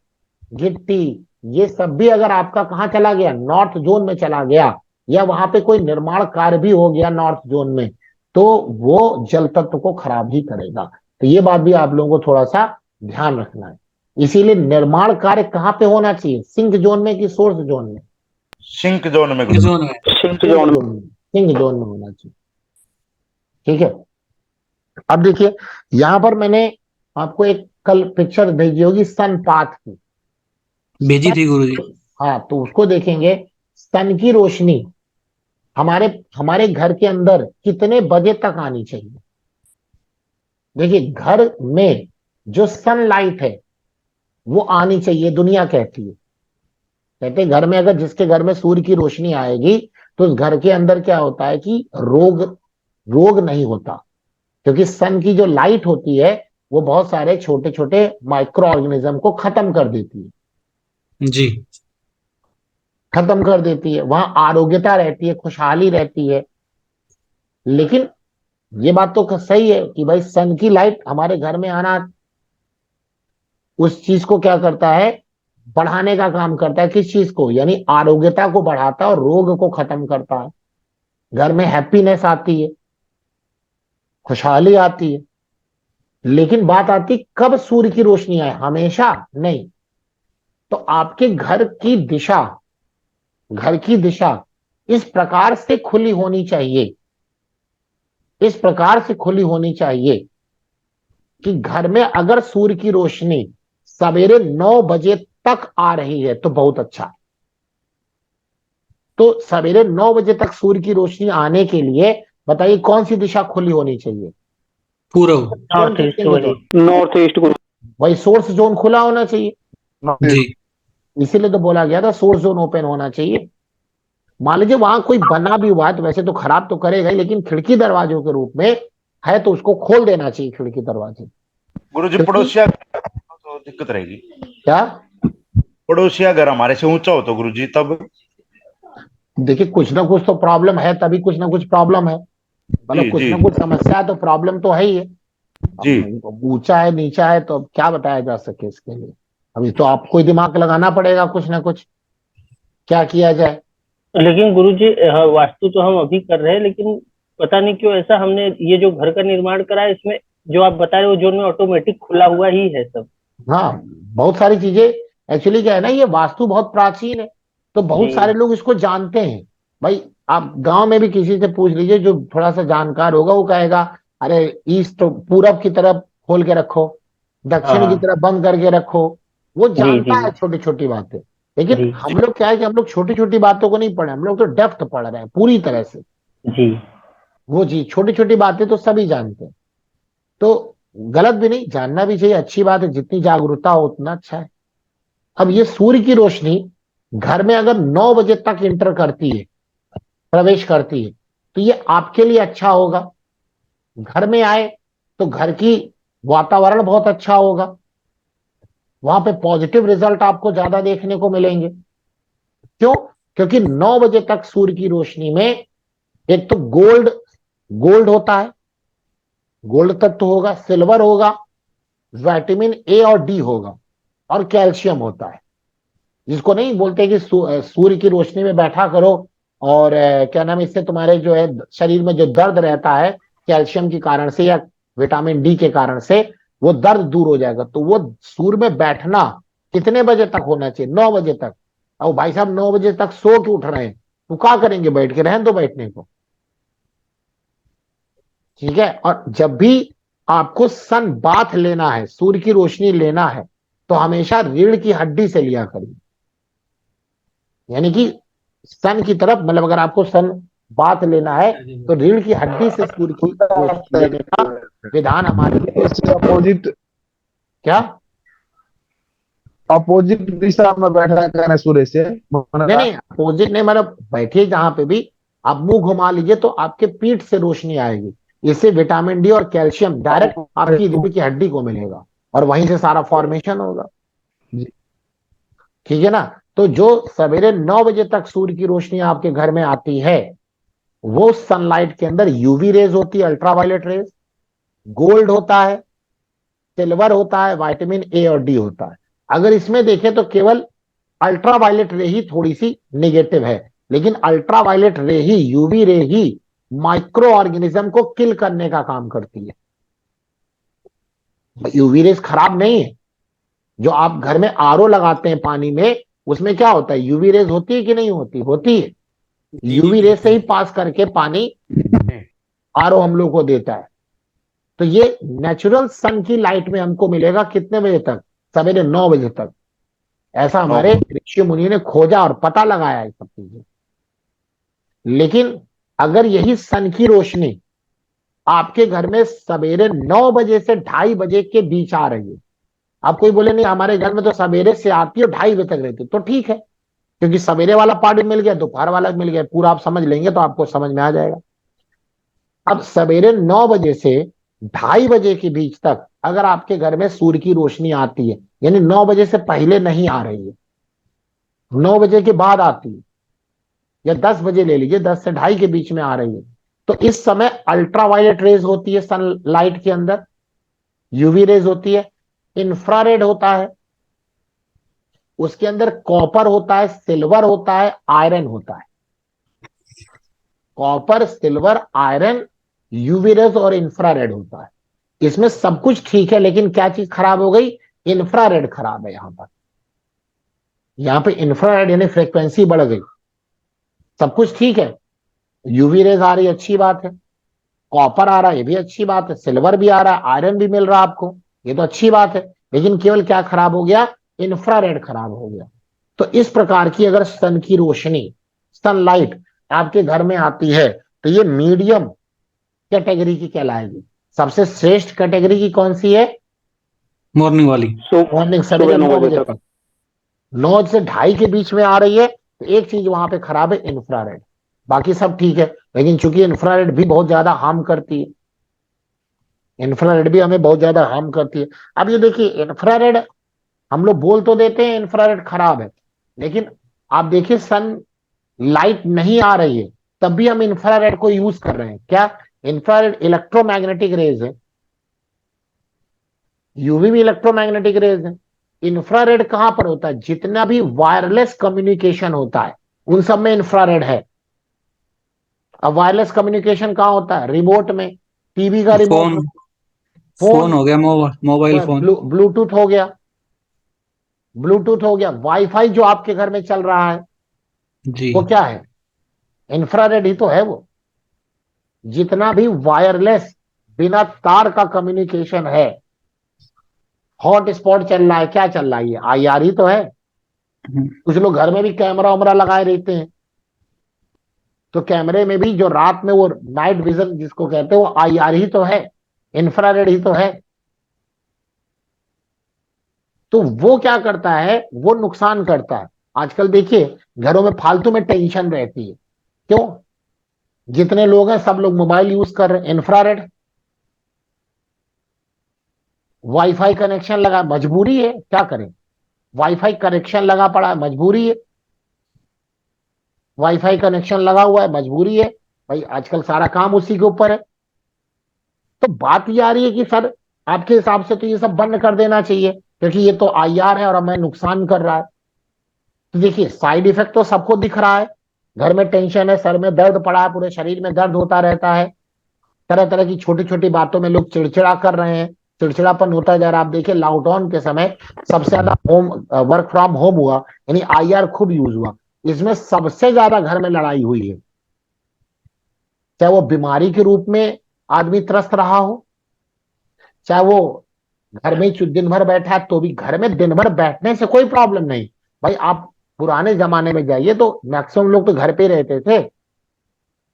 [SPEAKER 1] गिट्टी, ये सब भी अगर आपका कहाँ चला गया, नॉर्थ जोन में चला गया, या वहां पे कोई निर्माण कार्य भी हो गया नॉर्थ जोन में, तो वो जल तत्व को खराब ही करेगा। तो ये बात भी आप लोगों को थोड़ा सा ध्यान रखना है। इसीलिए निर्माण कार्य कहाँ पे होना चाहिए, सिंक जोन में कि सोर्स जोन में?
[SPEAKER 4] सिंक जोन में
[SPEAKER 3] किस जोन में?
[SPEAKER 5] सिंक जोन
[SPEAKER 1] सिंक जोन में होना चाहिए। ठीक है, अब देखिए यहां पर मैंने आपको एक कल पिक्चर भेजी होगी सन पाथ की।
[SPEAKER 3] भेजी थी गुरुजी।
[SPEAKER 1] हाँ, तो उसको देखेंगे, सन की रोशनी हमारे हमारे घर के अंदर कितने बजे तक आनी चाहिए। देखिए, घर में जो सनलाइट है वो आनी चाहिए, दुनिया कहती है, कहते हैं घर में अगर जिसके घर में सूर्य की रोशनी आएगी तो उस घर के अंदर क्या होता है कि रोग रोग नहीं होता, क्योंकि सन की जो लाइट होती है वो बहुत सारे छोटे छोटे माइक्रो ऑर्गेनिज्म को खत्म कर देती है,
[SPEAKER 3] जी।
[SPEAKER 1] खत्म कर देती है, वहां आरोग्यता रहती है, खुशहाली रहती है। लेकिन ये बात तो सही है कि भाई सन की लाइट हमारे घर में आना उस चीज को क्या करता है, बढ़ाने का काम करता है। किस चीज को, यानी आरोग्यता को बढ़ाता है और रोग को खत्म करता है। घर में हैप्पीनेस आती है, खुशहाली आती है। लेकिन बात आती कब सूर्य की रोशनी आए, हमेशा नहीं। तो आपके घर की दिशा इस प्रकार से खुली होनी चाहिए, इस प्रकार से खुली होनी चाहिए कि घर में अगर सूर्य की रोशनी सवेरे 9 बजे तक आ रही है तो बहुत अच्छा है। तो सवेरे 9 बजे तक सूर्य की रोशनी आने के लिए बताइए कौन सी दिशा खुली होनी चाहिए?
[SPEAKER 3] पूर्व।
[SPEAKER 5] नॉर्थ ईस्ट गुरु, नॉर्थ ईस्ट गुरु।
[SPEAKER 1] वही सोर्स जोन खुला होना चाहिए,
[SPEAKER 3] जी।
[SPEAKER 1] इसीलिए तो बोला गया था सोर्स जोन ओपन होना चाहिए। मान लीजिए वहां कोई बना भी हुआ है तो वैसे तो खराब तो करेगा ही, लेकिन खिड़की दरवाजों के रूप में है तो उसको खोल देना चाहिए खिड़की दरवाजे।
[SPEAKER 4] गुरुजी पड़ोसिया तो दिक्कत रहेगी।
[SPEAKER 1] क्या?
[SPEAKER 4] पड़ोसिया घर हमारे से ऊंचा हो तो गुरुजी तब।
[SPEAKER 1] देखिए, कुछ ना कुछ तो प्रॉब्लम है, तभी कुछ ना कुछ प्रॉब्लम है, मतलब
[SPEAKER 4] जी
[SPEAKER 1] कुछ
[SPEAKER 4] जी
[SPEAKER 1] ना कुछ समस्या है तो प्रॉब्लम तो है ही है।
[SPEAKER 4] जी।
[SPEAKER 1] अब ऊंचा है नीचा है तो अब क्या बताया जा सके इसके लिए, अभी तो आपको ही दिमाग लगाना पड़ेगा कुछ ना कुछ, क्या किया जाए।
[SPEAKER 5] लेकिन गुरुजी, वास्तु तो हम अभी कर रहे हैं, लेकिन पता नहीं क्यों ऐसा हमने ये जो घर का निर्माण करा है इसमें जो आप बता रहे हो जोन में ऑटोमेटिक खुला हुआ ही है सब।
[SPEAKER 1] हाँ, बहुत सारी चीजें, एक्चुअली क्या है ना, ये वास्तु बहुत प्राचीन है तो बहुत
[SPEAKER 5] जी
[SPEAKER 1] सारे लोग इसको जानते हैं। भाई आप गांव में भी किसी से पूछ लीजिए जो थोड़ा सा जानकार होगा, वो कहेगा अरे ईस्ट पूरब की तरफ खोल के रखो, दक्षिण की
[SPEAKER 5] हाँ
[SPEAKER 1] तरफ बंद करके रखो। वो
[SPEAKER 5] जी जी
[SPEAKER 1] जानता है छोटी छोटी बातें। लेकिन
[SPEAKER 5] जी
[SPEAKER 1] हम लोग क्या है कि हम लोग छोटी छोटी बातों को नहीं पढ़े, हम लोग तो डेप्थ पढ़ रहे हैं पूरी तरह से।
[SPEAKER 5] जी
[SPEAKER 1] वो जी छोटी छोटी बातें तो सभी जानते हैं, तो गलत भी नहीं, जानना भी चाहिए, अच्छी बात है, जितनी जागरूकता हो उतना अच्छा है। अब ये सूर्य की रोशनी घर में अगर 9 बजे तक इंटर करती है, प्रवेश करती है, तो ये आपके लिए अच्छा होगा। घर में आए तो घर की वातावरण बहुत अच्छा होगा, वहां पे पॉजिटिव रिजल्ट आपको ज्यादा देखने को मिलेंगे। क्यों? क्योंकि 9 बजे तक सूर्य की रोशनी में एक तो गोल्ड गोल्ड होता है, गोल्ड तत्व होगा, सिल्वर होगा, विटामिन ए और डी होगा, और कैल्शियम होता है। जिसको नहीं बोलते कि सूर्य की रोशनी में बैठा करो और क्या नाम है, इससे तुम्हारे जो है शरीर में जो दर्द रहता है कैल्शियम के कारण से या विटामिन डी के कारण से, वो दर्द दूर हो जाएगा। तो वो सूर्य में बैठना कितने बजे तक होना चाहिए? 9 बजे तक। अब भाई साहब 9 बजे तक सो के उठ रहे हैं तो क्या करेंगे, बैठ के रहने दो बैठने को। ठीक है, और जब भी आपको सन बाथ लेना है, सूर्य की रोशनी लेना है, तो हमेशा रीढ़ की हड्डी से लिया करिए, यानी कि सन की तरफ, मतलब अगर आपको सन बात लेना है तो रीढ़ की हड्डी से सूर्य की रोशनी लेने का विधान हमारे लिए
[SPEAKER 2] इससे अपोजिट
[SPEAKER 1] क्या
[SPEAKER 2] अपोजिट दिशा में बैठा करें सूर्य से
[SPEAKER 1] नहीं नहीं अपोजिट नहीं, मतलब बैठिए जहां पे भी आप मुंह घुमा लीजिए तो आपके पीठ से रोशनी आएगी। इससे विटामिन डी और कैल्शियम डायरेक्ट आपकी रीढ़ की हड्डी को मिलेगा और वहीं से सारा फॉर्मेशन होगा। ठीक है ना। तो जो सवेरे 9 बजे तक सूर्य की रोशनी आपके घर में आती है वो सनलाइट के अंदर यूवी रेज होती है, अल्ट्रावायलेट रेज, गोल्ड होता है, सिल्वर होता है, विटामिन ए और डी होता है। अगर इसमें देखें तो केवल अल्ट्रावायलेट रे ही थोड़ी सी नेगेटिव है, लेकिन अल्ट्रावायलेट रे ही, यूवी रे ही माइक्रो ऑर्गेनिज्म को किल करने का काम करती है। यूवी रेज खराब नहीं है। जो आप घर में आरओ लगाते हैं पानी में, उसमें क्या होता है, यूवी रेज होती है कि नहीं होती? होती है। यूवी रेज से ही पास करके पानी आरओ हम लोग को देता है। तो ये नेचुरल सन की लाइट में हमको मिलेगा कितने बजे तक? सवेरे 9 बजे तक। ऐसा हमारे ऋषि मुनि ने खोजा और पता लगाया है सब चीजें। लेकिन अगर यही सन की रोशनी आपके घर में सवेरे 9 बजे से 2:30 बजे के बीच आ रही है, आप कोई बोले नहीं हमारे घर में तो सवेरे से आती है और 2:30 बजे तक रहती है, तो ठीक है, क्योंकि सवेरे वाला पार्ट मिल गया, दोपहर वाला मिल गया, पूरा आप समझ लेंगे तो आपको समझ में आ जाएगा। अब सवेरे 9 बजे से 2:30 बजे के बीच तक अगर आपके घर में सूर्य की रोशनी आती है, यानी 9 बजे से पहले नहीं आ रही है, 9 बजे के बाद आती है, या 10 बजे ले लीजिए, 10 से 2:30 के बीच में आ रही है, तो इस समय अल्ट्रावायलेट रेज होती है सनलाइट के अंदर, यूवी रेज होती है, इंफ्रारेड होता है, उसके अंदर कॉपर होता है, सिल्वर होता है, आयरन होता है। Copper, silver, iron, UV rays और इंफ्रारेड होता है। इसमें सब कुछ ठीक है, लेकिन क्या चीज खराब हो गई? इंफ्रारेड खराब है। यहां पे इंफ्रारेड यानी फ्रीक्वेंसी बढ़ गई। सब कुछ ठीक है, यूवी रेज आ रही है, अच्छी बात है, कॉपर आ रहा है, ये भी अच्छी बात है, सिल्वर भी आ रहा है, आयरन भी मिल रहा है आपको, ये तो अच्छी बात है, लेकिन केवल क्या खराब हो गया? इंफ्रारेड खराब हो गया। तो इस प्रकार की अगर सन की रोशनी, सनलाइट आपके घर में आती है तो ये मीडियम कैटेगरी की कहलाएगी। सबसे श्रेष्ठ कैटेगरी की कौन सी है?
[SPEAKER 3] मॉर्निंग वाली।
[SPEAKER 1] मॉर्निंग, सवेरे 9 बजे तक। 9 से 2:30 के बीच में आ रही है तो एक चीज वहां पे खराब है, इंफ्रारेड। बाकी सब ठीक है, लेकिन चूंकि इंफ्रारेड भी बहुत ज्यादा हार्म करती है, इंफ्रारेड भी हमें बहुत ज्यादा हार्म करती है। अब ये देखिए, इंफ्रारेड हम लोग बोल तो देते हैं इंफ्रारेड खराब है, लेकिन आप देखिए सन लाइट नहीं आ रही है तब भी हम इंफ्रारेड को यूज कर रहे हैं। क्या? इंफ्रारेड इलेक्ट्रोमैग्नेटिक रेज है, यूवी भी इलेक्ट्रोमैग्नेटिक रेज है। इंफ्रारेड कहां पर होता है? जितना भी वायरलेस कम्युनिकेशन होता है उन सब में इंफ्रारेड है। अब वायरलेस कम्युनिकेशन कहां होता है? रिमोट में, टीवी का रिमोट,
[SPEAKER 3] फोन हो गया, मोबाइल फोन,
[SPEAKER 1] ब्लूटूथ हो गया, ब्लूटूथ हो गया, वाईफाई जो आपके घर में चल रहा है
[SPEAKER 3] जी।
[SPEAKER 1] वो क्या है? इंफ्रारेड ही तो है वो। जितना भी वायरलेस बिना तार का कम्युनिकेशन है, हॉट स्पॉट चल रहा है, क्या चल रहा है? ये आईआर ही तो है। कुछ लोग घर में भी कैमरा वैमरा लगाए रहते हैं, तो कैमरे में भी जो रात में वो नाइट विजन जिसको कहते हैं वो आईआर ही तो है, इंफ्रारेड ही तो है। तो वो क्या करता है? वो नुकसान करता है। आजकल देखिए घरों में फालतू में टेंशन रहती है, क्यों? जितने लोग हैं सब लोग मोबाइल यूज कर रहे हैं, इंफ्रारेड। वाईफाई कनेक्शन लगा, मजबूरी है, क्या करें? वाईफाई कनेक्शन लगा पड़ा है, मजबूरी है। वाईफाई कनेक्शन लगा हुआ है, मजबूरी है भाई, आजकल सारा काम उसी के ऊपर है। तो बात ये आ रही है कि सर आपके हिसाब से तो ये सब बंद कर देना चाहिए क्योंकि ये तो आईआर है और हमें नुकसान कर रहा है। तो देखिए साइड इफेक्ट तो सबको दिख रहा है, घर में टेंशन है, सर में दर्द पड़ा है, पूरे शरीर में दर्द होता रहता है, तरह तरह की छोटी छोटी बातों में लोग चिड़चिड़ा कर रहे हैं, चिड़चिड़ापन होता जा रहा है। आप देखिए लॉकडाउन के समय सबसे ज्यादा वर्क फ्रॉम होम हुआ, यानी आईआर खूब यूज हुआ, इसमें सबसे ज्यादा घर में लड़ाई हुई है। चाहे वो बीमारी के रूप में आदमी त्रस्त रहा हो, चाहे वो घर में दिन भर बैठा है तो भी। घर में दिन भर बैठने से कोई प्रॉब्लम नहीं भाई, आप पुराने जमाने में जाइए तो मैक्सिमम लोग तो घर पे रहते थे,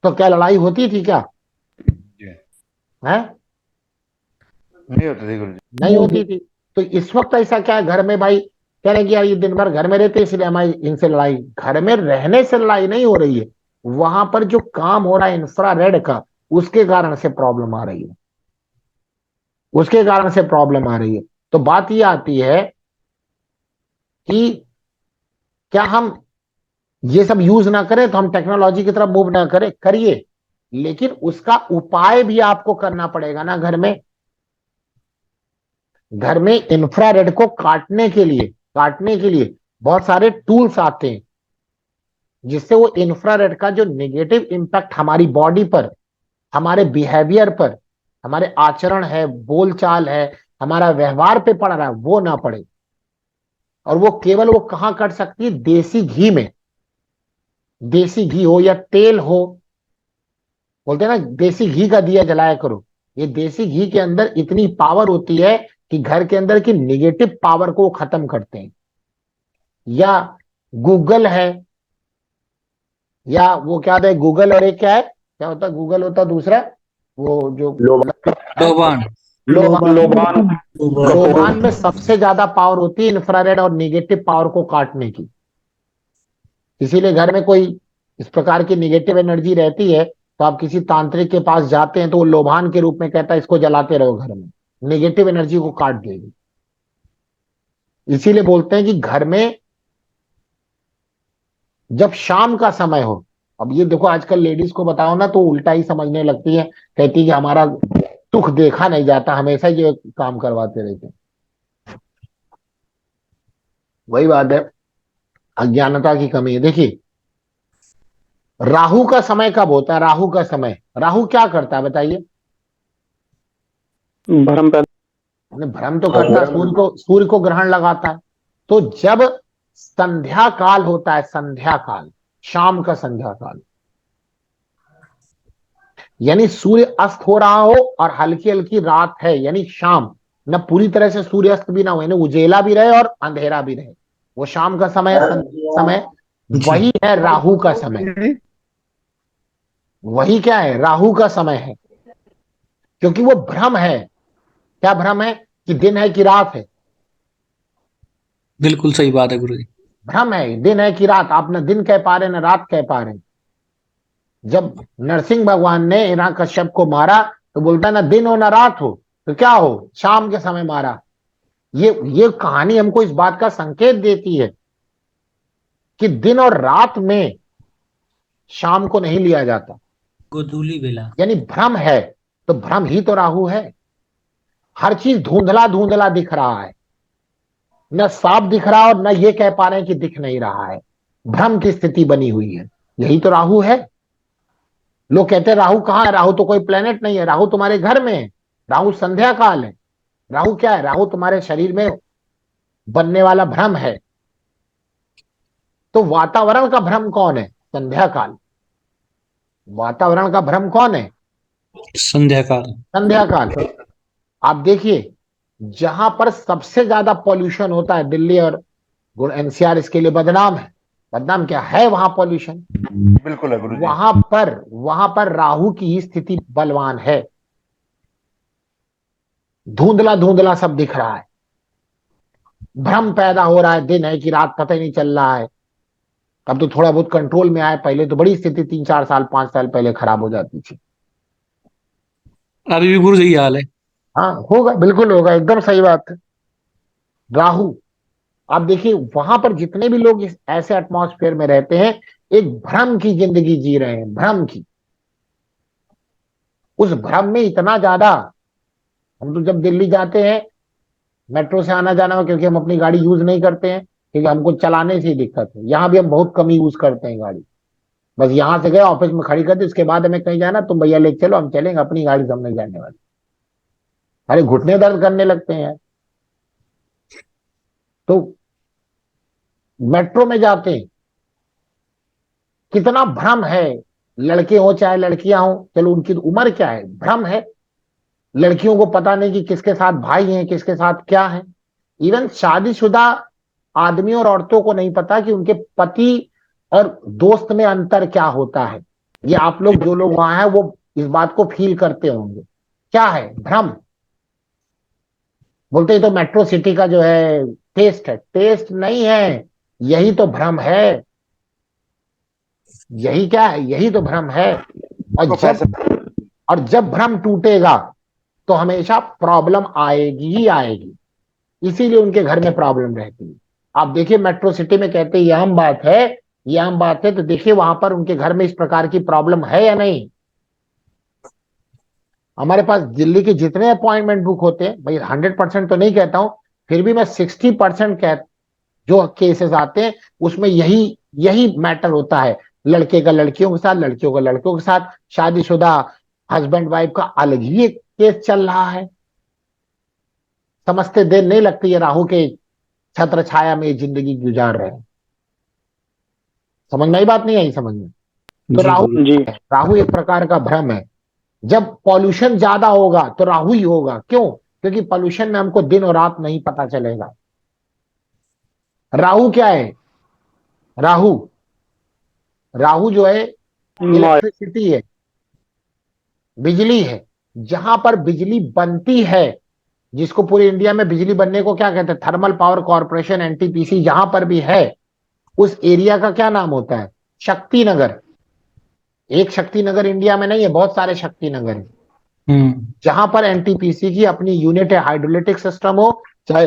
[SPEAKER 1] तो क्या लड़ाई होती थी क्या?
[SPEAKER 4] जी।
[SPEAKER 1] है?
[SPEAKER 4] नहीं होती थी गुरु जी।
[SPEAKER 1] नहीं होती थी। तो इस वक्त ऐसा क्या है, घर में भाई कह रहे हैं कि यार ये दिन भर घर में रहते हैं इसलिए हमारी इनसे लड़ाई, घर में रहने से लड़ाई नहीं हो रही है, वहां पर जो काम हो रहा है इंफ्रारेड का, उसके कारण से प्रॉब्लम आ रही है, उसके कारण से प्रॉब्लम आ रही है। तो बात ये आती है कि क्या हम ये सब यूज ना करें, तो हम टेक्नोलॉजी की तरफ मूव ना करें, करिए, लेकिन उसका उपाय भी आपको करना पड़ेगा ना। घर में इंफ्रारेड को काटने के लिए बहुत सारे टूल्स आते हैं, जिससे वो इंफ्रारेड का जो नेगेटिव इंपैक्ट हमारी बॉडी पर, हमारे बिहेवियर पर, हमारे आचरण है, बोलचाल है, हमारा व्यवहार पे पड़ रहा है, वो ना पड़े। और वो केवल वो कहां कट सकती है? देसी घी में। देसी घी हो या तेल हो, बोलते हैं ना देसी घी का दिया जलाया करो। ये देसी घी के अंदर इतनी पावर होती है कि घर के अंदर की निगेटिव पावर को वो खत्म करते हैं। या गूगल है, या वो क्या होता है गूगल, और एक क्या है, क्या होता है गूगल, होता है दूसरा वो जो
[SPEAKER 3] लोबान
[SPEAKER 1] लोबान।
[SPEAKER 2] लोबान।
[SPEAKER 1] लोबान में सबसे ज्यादा पावर होती है इंफ्रारेड और निगेटिव पावर को काटने की। इसीलिए घर में कोई इस प्रकार की निगेटिव एनर्जी रहती है, तो आप किसी तांत्रिक के पास जाते हैं तो वो लोबान के रूप में कहता है इसको जलाते रहो, घर में निगेटिव एनर्जी को काट देगी। इसीलिए बोलते हैं कि घर में जब शाम का समय हो, अब ये देखो आजकल लेडीज को बताओ ना तो उल्टा ही समझने लगती है, कहती है कि हमारा दुख देखा नहीं जाता, हमेशा ये काम करवाते रहते हैं। वही बात है, अज्ञानता की कमी है। देखिए राहु का समय कब होता है? राहु का समय, राहु क्या करता है बताइए?
[SPEAKER 2] भ्रम पैदा।
[SPEAKER 1] भ्रम तो करता है, सूर्य को ग्रहण लगाता है। तो जब संध्या काल होता है, संध्या काल, शाम का संध्या काल, यानी सूर्य अस्त हो रहा हो और हल्की हल्की रात है, यानी शाम, न पूरी तरह से सूर्य अस्त भी ना हो, यानी उजेला भी रहे और अंधेरा भी रहे, वो शाम का समय समय वही है राहु का समय। वही क्या है? राहु का समय है, क्योंकि वो भ्रम है। क्या भ्रम है? कि दिन है कि रात है।
[SPEAKER 3] बिल्कुल सही बात है गुरुजी।
[SPEAKER 1] भ्रम है, दिन है कि रात, आप न दिन कह पा रहे न रात कह पा रहे। जब नरसिंह भगवान ने हिरण्यकश्यप को मारा तो बोलता ना दिन हो ना रात हो, तो क्या हो? शाम के समय मारा। ये कहानी हमको इस बात का संकेत देती है कि दिन और रात में शाम को नहीं लिया जाता,
[SPEAKER 3] गोधूली बेला।
[SPEAKER 1] यानी भ्रम है। तो भ्रम ही तो राहु है। हर चीज धुंधला धुंधला दिख रहा है, न साफ दिख रहा और न ये कह पा रहे हैं कि दिख नहीं रहा है, भ्रम की स्थिति बनी हुई है। यही तो राहु है। लोग कहते हैं राहु कहाँ है? राहु तो कोई प्लेनेट नहीं है, राहु तुम्हारे घर में है, राहु संध्या काल है। राहु क्या है? राहु तुम्हारे शरीर में बनने वाला भ्रम है। तो वातावरण का भ्रम कौन है? संध्या काल। वातावरण का भ्रम कौन है?
[SPEAKER 3] संध्या काल।
[SPEAKER 1] संध्या काल। आप देखिए जहां पर सबसे ज्यादा पॉल्यूशन होता है, दिल्ली और एनसीआर इसके लिए बदनाम है। बदनाम क्या है? वहां पॉल्यूशन।
[SPEAKER 4] बिल्कुल है गुरु जी।
[SPEAKER 1] वहां पर राहु की ही स्थिति बलवान है। धुंधला धुंधला सब दिख रहा है, भ्रम पैदा हो रहा है, दिन है कि रात पता ही नहीं चल रहा है। अब तो थोड़ा बहुत कंट्रोल में आया, पहले तो बड़ी स्थिति 3-4 साल 5 साल पहले खराब हो जाती थी।
[SPEAKER 3] अभी भी गुरु जी हाल है।
[SPEAKER 1] हाँ होगा, बिल्कुल होगा, एकदम सही बात है। राहु, आप देखिए वहां पर जितने भी लोग इस ऐसे एटमॉस्फेयर में रहते हैं, एक भ्रम की जिंदगी जी रहे हैं, भ्रम की। उस भ्रम में इतना ज्यादा, हम तो जब दिल्ली जाते हैं मेट्रो से आना जाना में, क्योंकि हम अपनी गाड़ी यूज नहीं करते हैं, क्योंकि हमको चलाने से ही दिक्कत है। यहाँ भी हम बहुत कम यूज करते हैं गाड़ी, बस यहाँ से गए ऑफिस में खड़ी कर दी, उसके बाद हमें कहीं जाना तुम भैया ले चलो, हम चलेंगे, अपनी गाड़ी से हम नहीं जाने वाले। अरे घुटने दर्द करने लगते हैं। तो मेट्रो में जाते हैं, कितना भ्रम है। लड़के हो चाहे लड़कियां हो, चलो उनकी उम्र क्या है, भ्रम है। लड़कियों को पता नहीं कि किसके साथ भाई हैं, किसके साथ क्या है। इवन शादीशुदा आदमी और औरतों को नहीं पता कि उनके पति और दोस्त में अंतर क्या होता है। ये आप लोग जो लोग वहां हैं वो इस बात को फील करते होंगे। क्या है? भ्रम। बोलते ही तो मेट्रो सिटी का जो है टेस्ट है, टेस्ट नहीं है, यही तो भ्रम है। यही क्या है? यही तो भ्रम है। और
[SPEAKER 4] को पैसे
[SPEAKER 1] जब भ्रम टूटेगा तो हमेशा प्रॉब्लम आएगी ही आएगी। इसीलिए उनके घर में प्रॉब्लम रहती है। आप देखिए मेट्रो सिटी में कहते हैं ये आम बात है, ये आम बात है, तो देखिए वहां पर उनके घर में इस प्रकार की प्रॉब्लम है या नहीं। हमारे पास दिल्ली के जितने अपॉइंटमेंट बुक होते हैं, भाई 100% तो नहीं कहता हूं, फिर भी मैं 60% कह, जो केसेस आते हैं उसमें यही यही मैटर होता है। लड़के का लड़कियों के साथ, लड़कियों का लड़कों के साथ, शादीशुदा हस्बैंड वाइफ का अलग ही एक केस चल रहा है। समझते देर नहीं लगती है राहु के छत्र छाया में जिंदगी गुजार रहे हैं। समझ में आई बात? नहीं आई समझ में? तो
[SPEAKER 3] जी
[SPEAKER 1] राहु
[SPEAKER 3] गुरु
[SPEAKER 5] जी
[SPEAKER 1] राहु एक प्रकार का भ्रम है। जब पॉल्यूशन ज्यादा होगा तो राहु ही होगा। क्यों? क्योंकि पॉल्यूशन में हमको दिन और रात नहीं पता चलेगा। राहु क्या है? राहु राहु जो है
[SPEAKER 5] नॉइस।
[SPEAKER 1] इलेक्ट्रिसिटी है, बिजली है। जहां पर बिजली बनती है, जिसको पूरे इंडिया में बिजली बनने को क्या कहते हैं? थर्मल पावर कॉर्पोरेशन, एनटीपीसी, जहां पर भी है उस एरिया का क्या नाम होता है? शक्ति नगर। एक शक्ति नगर इंडिया में नहीं है, बहुत सारे शक्ति नगर हैं। जहां पर एनटीपीसी की अपनी यूनिट है, हाइड्रोलिटिक सिस्टम हो चाहे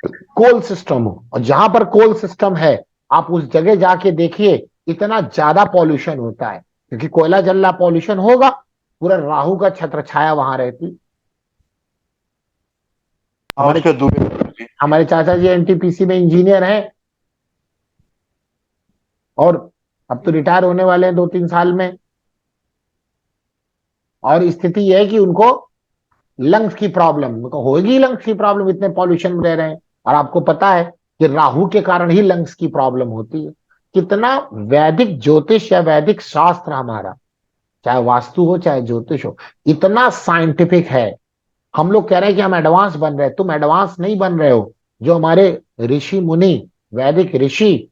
[SPEAKER 1] कोल सिस्टम हो, और जहां पर कोल सिस्टम है आप उस जगह जाके देखिए, इतना ज्यादा पॉल्यूशन होता है। क्योंकि कोयला जल रहा, पॉल्यूशन होगा। पूरा राहु का छत्र छाया वहां रहती।
[SPEAKER 4] और उसके दूर
[SPEAKER 1] हमारे चाचा जी एनटीपीसी में इंजीनियर हैं, और अब तो रिटायर होने वाले हैं 2-3 साल में। और स्थिति यह है कि उनको लंग्स की प्रॉब्लम, उनको होगी लंग्स की प्रॉब्लम, इतने पॉल्यूशन में रह रहे हैं। और आपको पता है कि राहु के कारण ही लंग्स की प्रॉब्लम होती है। कितना वैदिक ज्योतिष या वैदिक शास्त्र हमारा, चाहे वास्तु हो चाहे ज्योतिष हो, इतना साइंटिफिक है। हम लोग कह रहे हैं कि हम एडवांस बन रहे हैं। तुम एडवांस नहीं बन रहे हो। जो हमारे ऋषि मुनि, वैदिक ऋषि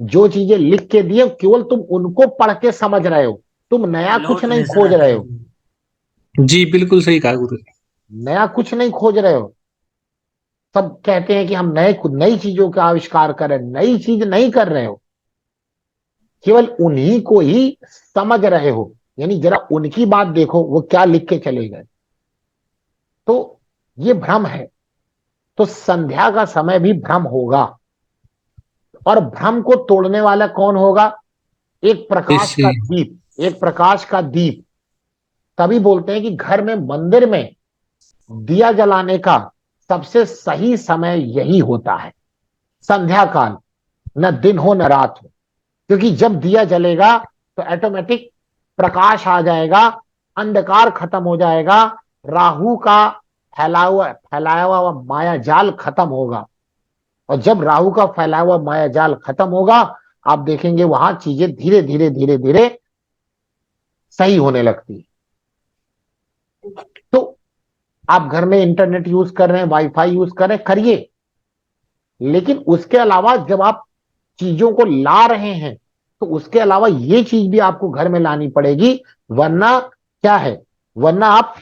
[SPEAKER 1] जो चीजें लिख के दिए, केवल तुम उनको पढ़ के समझ रहे हो। तुम नया कुछ नहीं खोज रहे हो।
[SPEAKER 3] जी बिल्कुल सही कहा गुरु जी।
[SPEAKER 1] नया कुछ नहीं खोज रहे हो। सब कहते हैं कि हम नई चीजों का आविष्कार कर रहे हैं। नई चीज नहीं कर रहे हो, केवल उन्हीं को ही समझ रहे हो। यानी जरा उनकी बात देखो, वो क्या लिख के चले गए। तो ये भ्रम है। तो संध्या का समय भी भ्रम होगा। और भ्रम को तोड़ने वाला कौन होगा? एक प्रकाश का दीप। एक प्रकाश का दीप। तभी बोलते हैं कि घर में, मंदिर में दिया जलाने का सबसे सही समय यही होता है, संध्या काल। न दिन हो न रात हो। क्योंकि जब दिया जलेगा तो ऑटोमेटिक प्रकाश आ जाएगा, अंधकार खत्म हो जाएगा, राहु का फैलाया हुआ माया जाल खत्म होगा। और जब राहु का फैलाया हुआ माया जाल खत्म होगा, आप देखेंगे वहां चीजें धीरे धीरे धीरे धीरे सही होने लगती है। तो आप घर में इंटरनेट यूज कर रहे हैं, वाईफाई यूज कर रहे हैं, करिए। लेकिन उसके अलावा जब आप चीजों को ला रहे हैं तो उसके अलावा ये चीज भी आपको घर में लानी पड़ेगी। वरना क्या है? वरना आप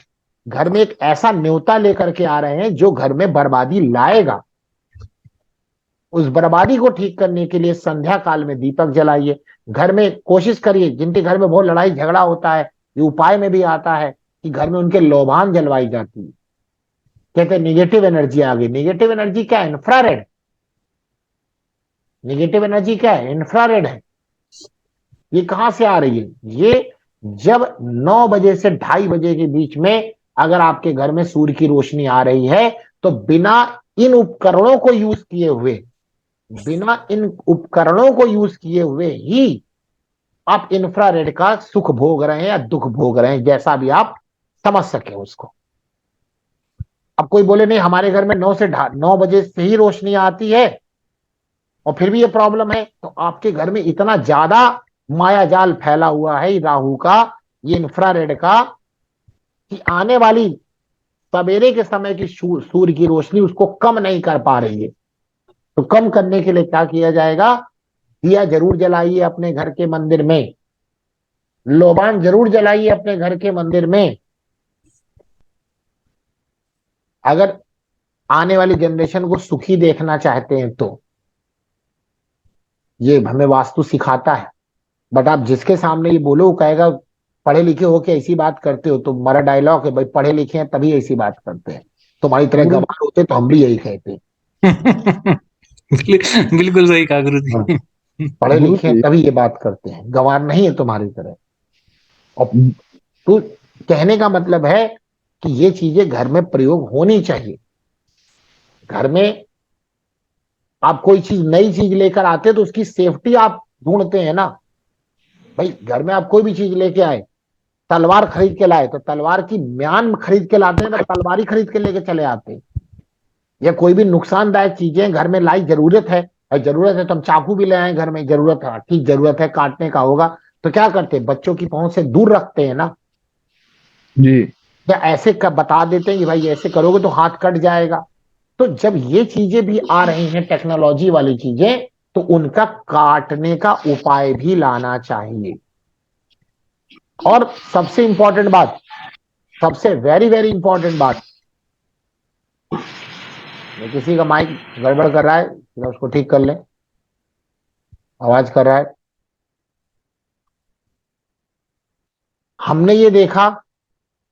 [SPEAKER 1] घर में एक ऐसा न्योता लेकर के आ रहे हैं जो घर में बर्बादी लाएगा। उस बर्बादी को ठीक करने के लिए संध्या काल में दीपक जलाइए। घर में कोशिश करिए, जिनके घर में बहुत लड़ाई झगड़ा होता है, ये उपाय में भी आता है कि घर में उनके लोबान जलवाई जाती है। कहते हैं निगेटिव एनर्जी आ गई। निगेटिव एनर्जी क्या है? इंफ्रारेड। निगेटिव एनर्जी क्या है? इंफ्रारेड है। ये कहां से आ रही है? ये जब 9 बजे से 2:30 बजे के बीच में अगर आपके घर में सूर्य की रोशनी आ रही है, तो बिना इन उपकरणों को यूज किए हुए, बिना इन उपकरणों को यूज किए हुए ही आप इंफ्रारेड का सुख भोग रहे हैं या दुख भोग रहे हैं, जैसा भी आप समझ सके उसको। अब कोई बोले नहीं हमारे घर में 9 बजे से ही रोशनी आती है और फिर भी ये प्रॉब्लम है, तो आपके घर में इतना ज्यादा माया जाल फैला हुआ है राहु का, ये इंफ्रारेड का, कि आने वाली सवेरे के समय की सूर्य की रोशनी उसको कम नहीं कर पा रही है। तो कम करने के लिए क्या किया जाएगा? दिया जरूर जलाइए अपने घर के मंदिर में। लोबान जरूर जलाइए अपने घर के मंदिर में, अगर आने वाली जनरेशन को सुखी देखना चाहते हैं तो। ये हमें वास्तु सिखाता है। बट आप जिसके सामने ये बोलो वो कहेगा पढ़े लिखे हो के ऐसी बात करते हो, तो हमारा डायलॉग है भाई, पढ़े लिखे हैं तभी ऐसी बात करते हैं, तुम्हारी तरह
[SPEAKER 2] गुरु
[SPEAKER 1] गवार होते तो हम भी यही कहते।
[SPEAKER 3] बिल्कुल सही कहा गुरु
[SPEAKER 1] हाँ,
[SPEAKER 3] जी।
[SPEAKER 1] पढ़े
[SPEAKER 2] गुरु
[SPEAKER 1] लिखे हैं
[SPEAKER 2] जी
[SPEAKER 1] तभी ये बात करते हैं, गंवार नहीं है तुम्हारी तरह। और तो कहने का मतलब है कि ये चीजें घर में प्रयोग होनी चाहिए। घर में आप कोई चीज नई चीज लेकर आते तो उसकी सेफ्टी आप ढूंढते हैं ना। भाई घर में आप कोई भी चीज लेके आए, तलवार खरीद के लाए तो तलवार की म्यान खरीद के लाते हैं ना, तलवार ही खरीद के लेके चले आते हैं। या कोई भी नुकसानदायक चीजें घर में लाई, जरूरत है, और जरूरत है तो हम चाकू भी ले आए घर में, जरूरत है ठीक, जरूरत है काटने का होगा तो क्या करते हैं, बच्चों की पहुंच से दूर रखते हैं ना।
[SPEAKER 2] जी
[SPEAKER 1] या ऐसे बता देते हैं कि भाई ऐसे करोगे तो हाथ कट जाएगा। तो जब ये चीजें भी आ रही हैं टेक्नोलॉजी वाली चीजें, तो उनका काटने का उपाय भी लाना चाहिए। और सबसे इंपॉर्टेंट बात, सबसे वेरी वेरी इंपॉर्टेंट बात, ये किसी का माइक गड़बड़ कर रहा है तो उसको ठीक कर ले, आवाज कर रहा है। हमने ये देखा,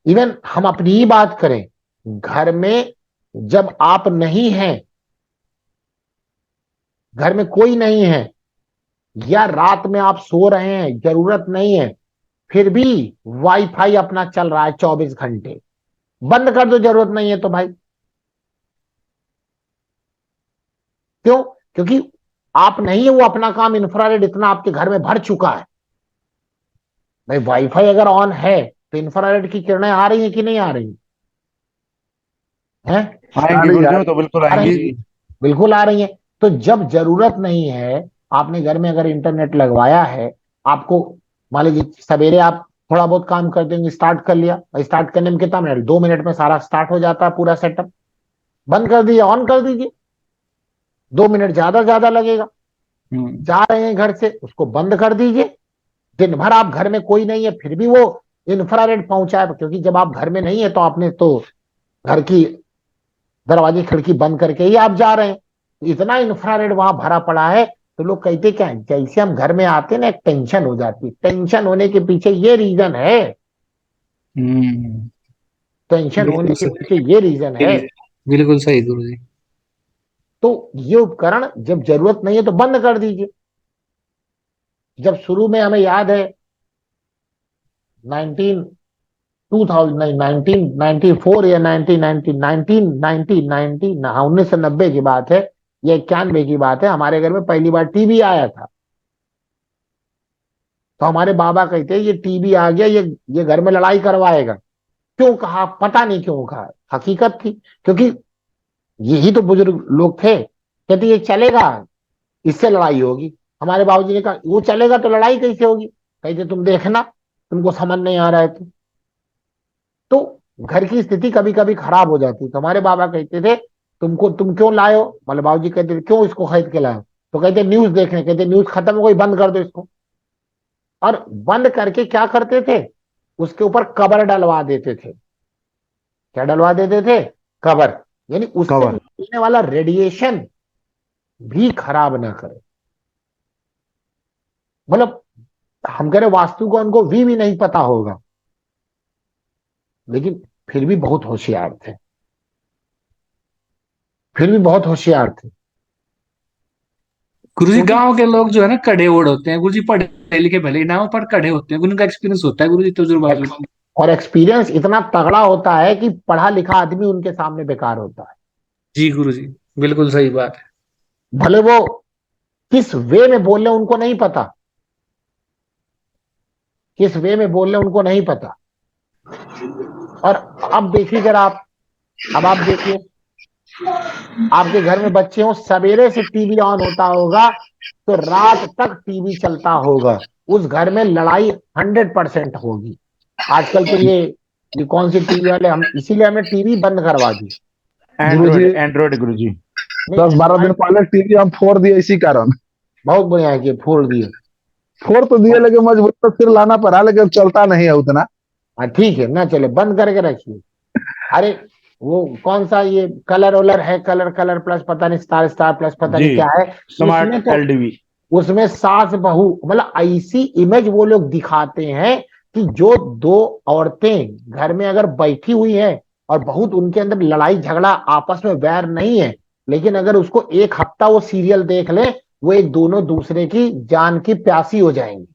[SPEAKER 1] इवन हम अपनी ही बात करें, घर में जब आप नहीं हैं, घर में कोई नहीं है, या रात में आप सो रहे हैं, जरूरत नहीं है, फिर भी वाईफाई अपना चल रहा है 24 घंटे, बंद कर दो जरूरत नहीं है तो भाई। क्यों? क्योंकि आप नहीं है, वो अपना काम इंफ्रारेड इतना आपके घर में भर चुका है। भाई वाईफाई अगर ऑन है तो इंफ्रारेड की किरणें आ रही है कि नहीं आ रही हैं?
[SPEAKER 4] आएंगी गुरु जी, तो बिल्कुल
[SPEAKER 1] आ रही
[SPEAKER 4] आएंगी।
[SPEAKER 1] हैं, बिल्कुल आ रही है। तो जब जरूरत नहीं है, आपने घर में अगर इंटरनेट लगवाया है, आपको मान लीजिए सवेरे आप थोड़ा बहुत काम कर देंगे, स्टार्ट कर लिया, स्टार्ट करने में कितना मिनट, 2 मिनट में सारा स्टार्ट हो जाता है पूरा सेटअप। बंद कर दीजिए, ऑन कर दीजिए, 2 मिनट ज्यादा लगेगा। जा रहे हैं घर से, उसको बंद कर दीजिए। दिन भर आप घर में कोई नहीं है फिर भी वो इंफ्रारेड पहुंचाए, क्योंकि जब आप घर में नहीं है तो आपने तो घर की दरवाजे खिड़की बंद करके ही आप जा रहे हैं, इतना इंफ्रारेड वहां भरा पड़ा है। तो लोग कहते क्या है, जैसे हम घर में आते हैं ना एक टेंशन हो जाती है, टेंशन होने के पीछे ये रीजन है, टेंशन होने
[SPEAKER 3] बिल्कुल
[SPEAKER 1] के
[SPEAKER 3] सही,
[SPEAKER 1] पीछे ये रीजन है।
[SPEAKER 3] बिल्कुल सही गुरु जी।
[SPEAKER 1] तो ये उपकरण जब जरूरत नहीं है तो बंद कर दीजिए। जब शुरू में हमें याद है 19 2000 नहीं 1994 या 1990 की बात है, या 91 की बात है, हमारे घर में पहली बार टीवी आया था। तो हमारे बाबा कहते हैं ये टीवी आ गया, ये घर में लड़ाई करवाएगा। क्यों कहा, पता नहीं क्यों कहा, हकीकत थी, क्योंकि यही तो बुजुर्ग लोग थे, कहते ये चलेगा इससे लड़ाई होगी। हमारे बाबूजी ने कहा वो चलेगा तो लड़ाई कैसे होगी, कहते तुम देखना, तुमको समझ नहीं आ रहा है तो घर की स्थिति कभी कभी खराब हो जाती। तो हमारे बाबा कहते थे तुम क्यों लाए हो, मतलब बाबूजी कहते थे क्यों इसको खरीद के लाए हो, तो कहते न्यूज देखने, कहते न्यूज खत्म हो गई, बंद कर दो इसको। और बंद करके क्या करते थे, उसके ऊपर कवर डलवा देते थे। क्या डलवा देते थे, कवर, यानी उससे
[SPEAKER 4] कवर।
[SPEAKER 1] निकलने वाला रेडिएशन भी खराब ना करे। मतलब हम कह रहे वास्तु को उनको भी नहीं पता होगा, लेकिन फिर भी बहुत होशियार थे, फिर भी बहुत होशियार थे।
[SPEAKER 3] गुरु जी
[SPEAKER 1] क्योंकि
[SPEAKER 3] गांव के लोग जो है ना कड़े ओड़ होते हैं गुरु जी, पढ़े लिखे भले ही ना हो पर कड़े होते हैं, उनका एक्सपीरियंस होता है गुरु जी, तजुर्बा जो।
[SPEAKER 1] और एक्सपीरियंस इतना तगड़ा होता है कि पढ़ा लिखा आदमी उनके सामने बेकार होता है।
[SPEAKER 3] जी गुरु जी, बिल्कुल सही बात है।
[SPEAKER 1] भले वो किस वे में बोल रहे उनको नहीं पता, किस वे में बोल रहे उनको नहीं पता। और अब देखिए जरा आप, अब आप देखिए आपके घर में बच्चे हो, सवेरे से टीवी ऑन होता होगा तो रात तक टीवी चलता होगा, उस घर में लड़ाई 100% होगी। आजकल तो ये कौन सी टीवी वाले, हम इसीलिए हमने टीवी बंद करवा दी।
[SPEAKER 2] गुरु जी
[SPEAKER 4] एंड्रॉइड गुरु जी।
[SPEAKER 1] नहीं
[SPEAKER 2] 10-12 दिन पहले टीवी हम फोड़ दिए इसी कारण।
[SPEAKER 1] बहुत बढ़िया है कि फोड़ दिए।
[SPEAKER 2] फोड़ तो दिए, लेकिन मजबूर तो फिर लाना पड़ा, लेकिन अब चलता नहीं है उतना।
[SPEAKER 1] हाँ ठीक है ना, चले बंद करके रखिए। अरे वो कौन सा ये कलर ओलर है, कलर कलर प्लस पता नहीं, स्टार स्टार प्लस पता
[SPEAKER 4] जी,
[SPEAKER 1] नहीं क्या है, उसमें
[SPEAKER 4] स्मार्ट
[SPEAKER 1] तो
[SPEAKER 4] एलडीवी।
[SPEAKER 1] उसमें सास बहू मतलब ऐसी इमेज वो लोग दिखाते हैं कि जो दो औरतें घर में अगर बैठी हुई हैं और बहुत उनके अंदर लड़ाई झगड़ा आपस में वैर नहीं है, लेकिन अगर उसको एक हफ्ता वो सीरियल देख ले, वो एक दोनों दूसरे की जान की प्यासी हो जाएंगे।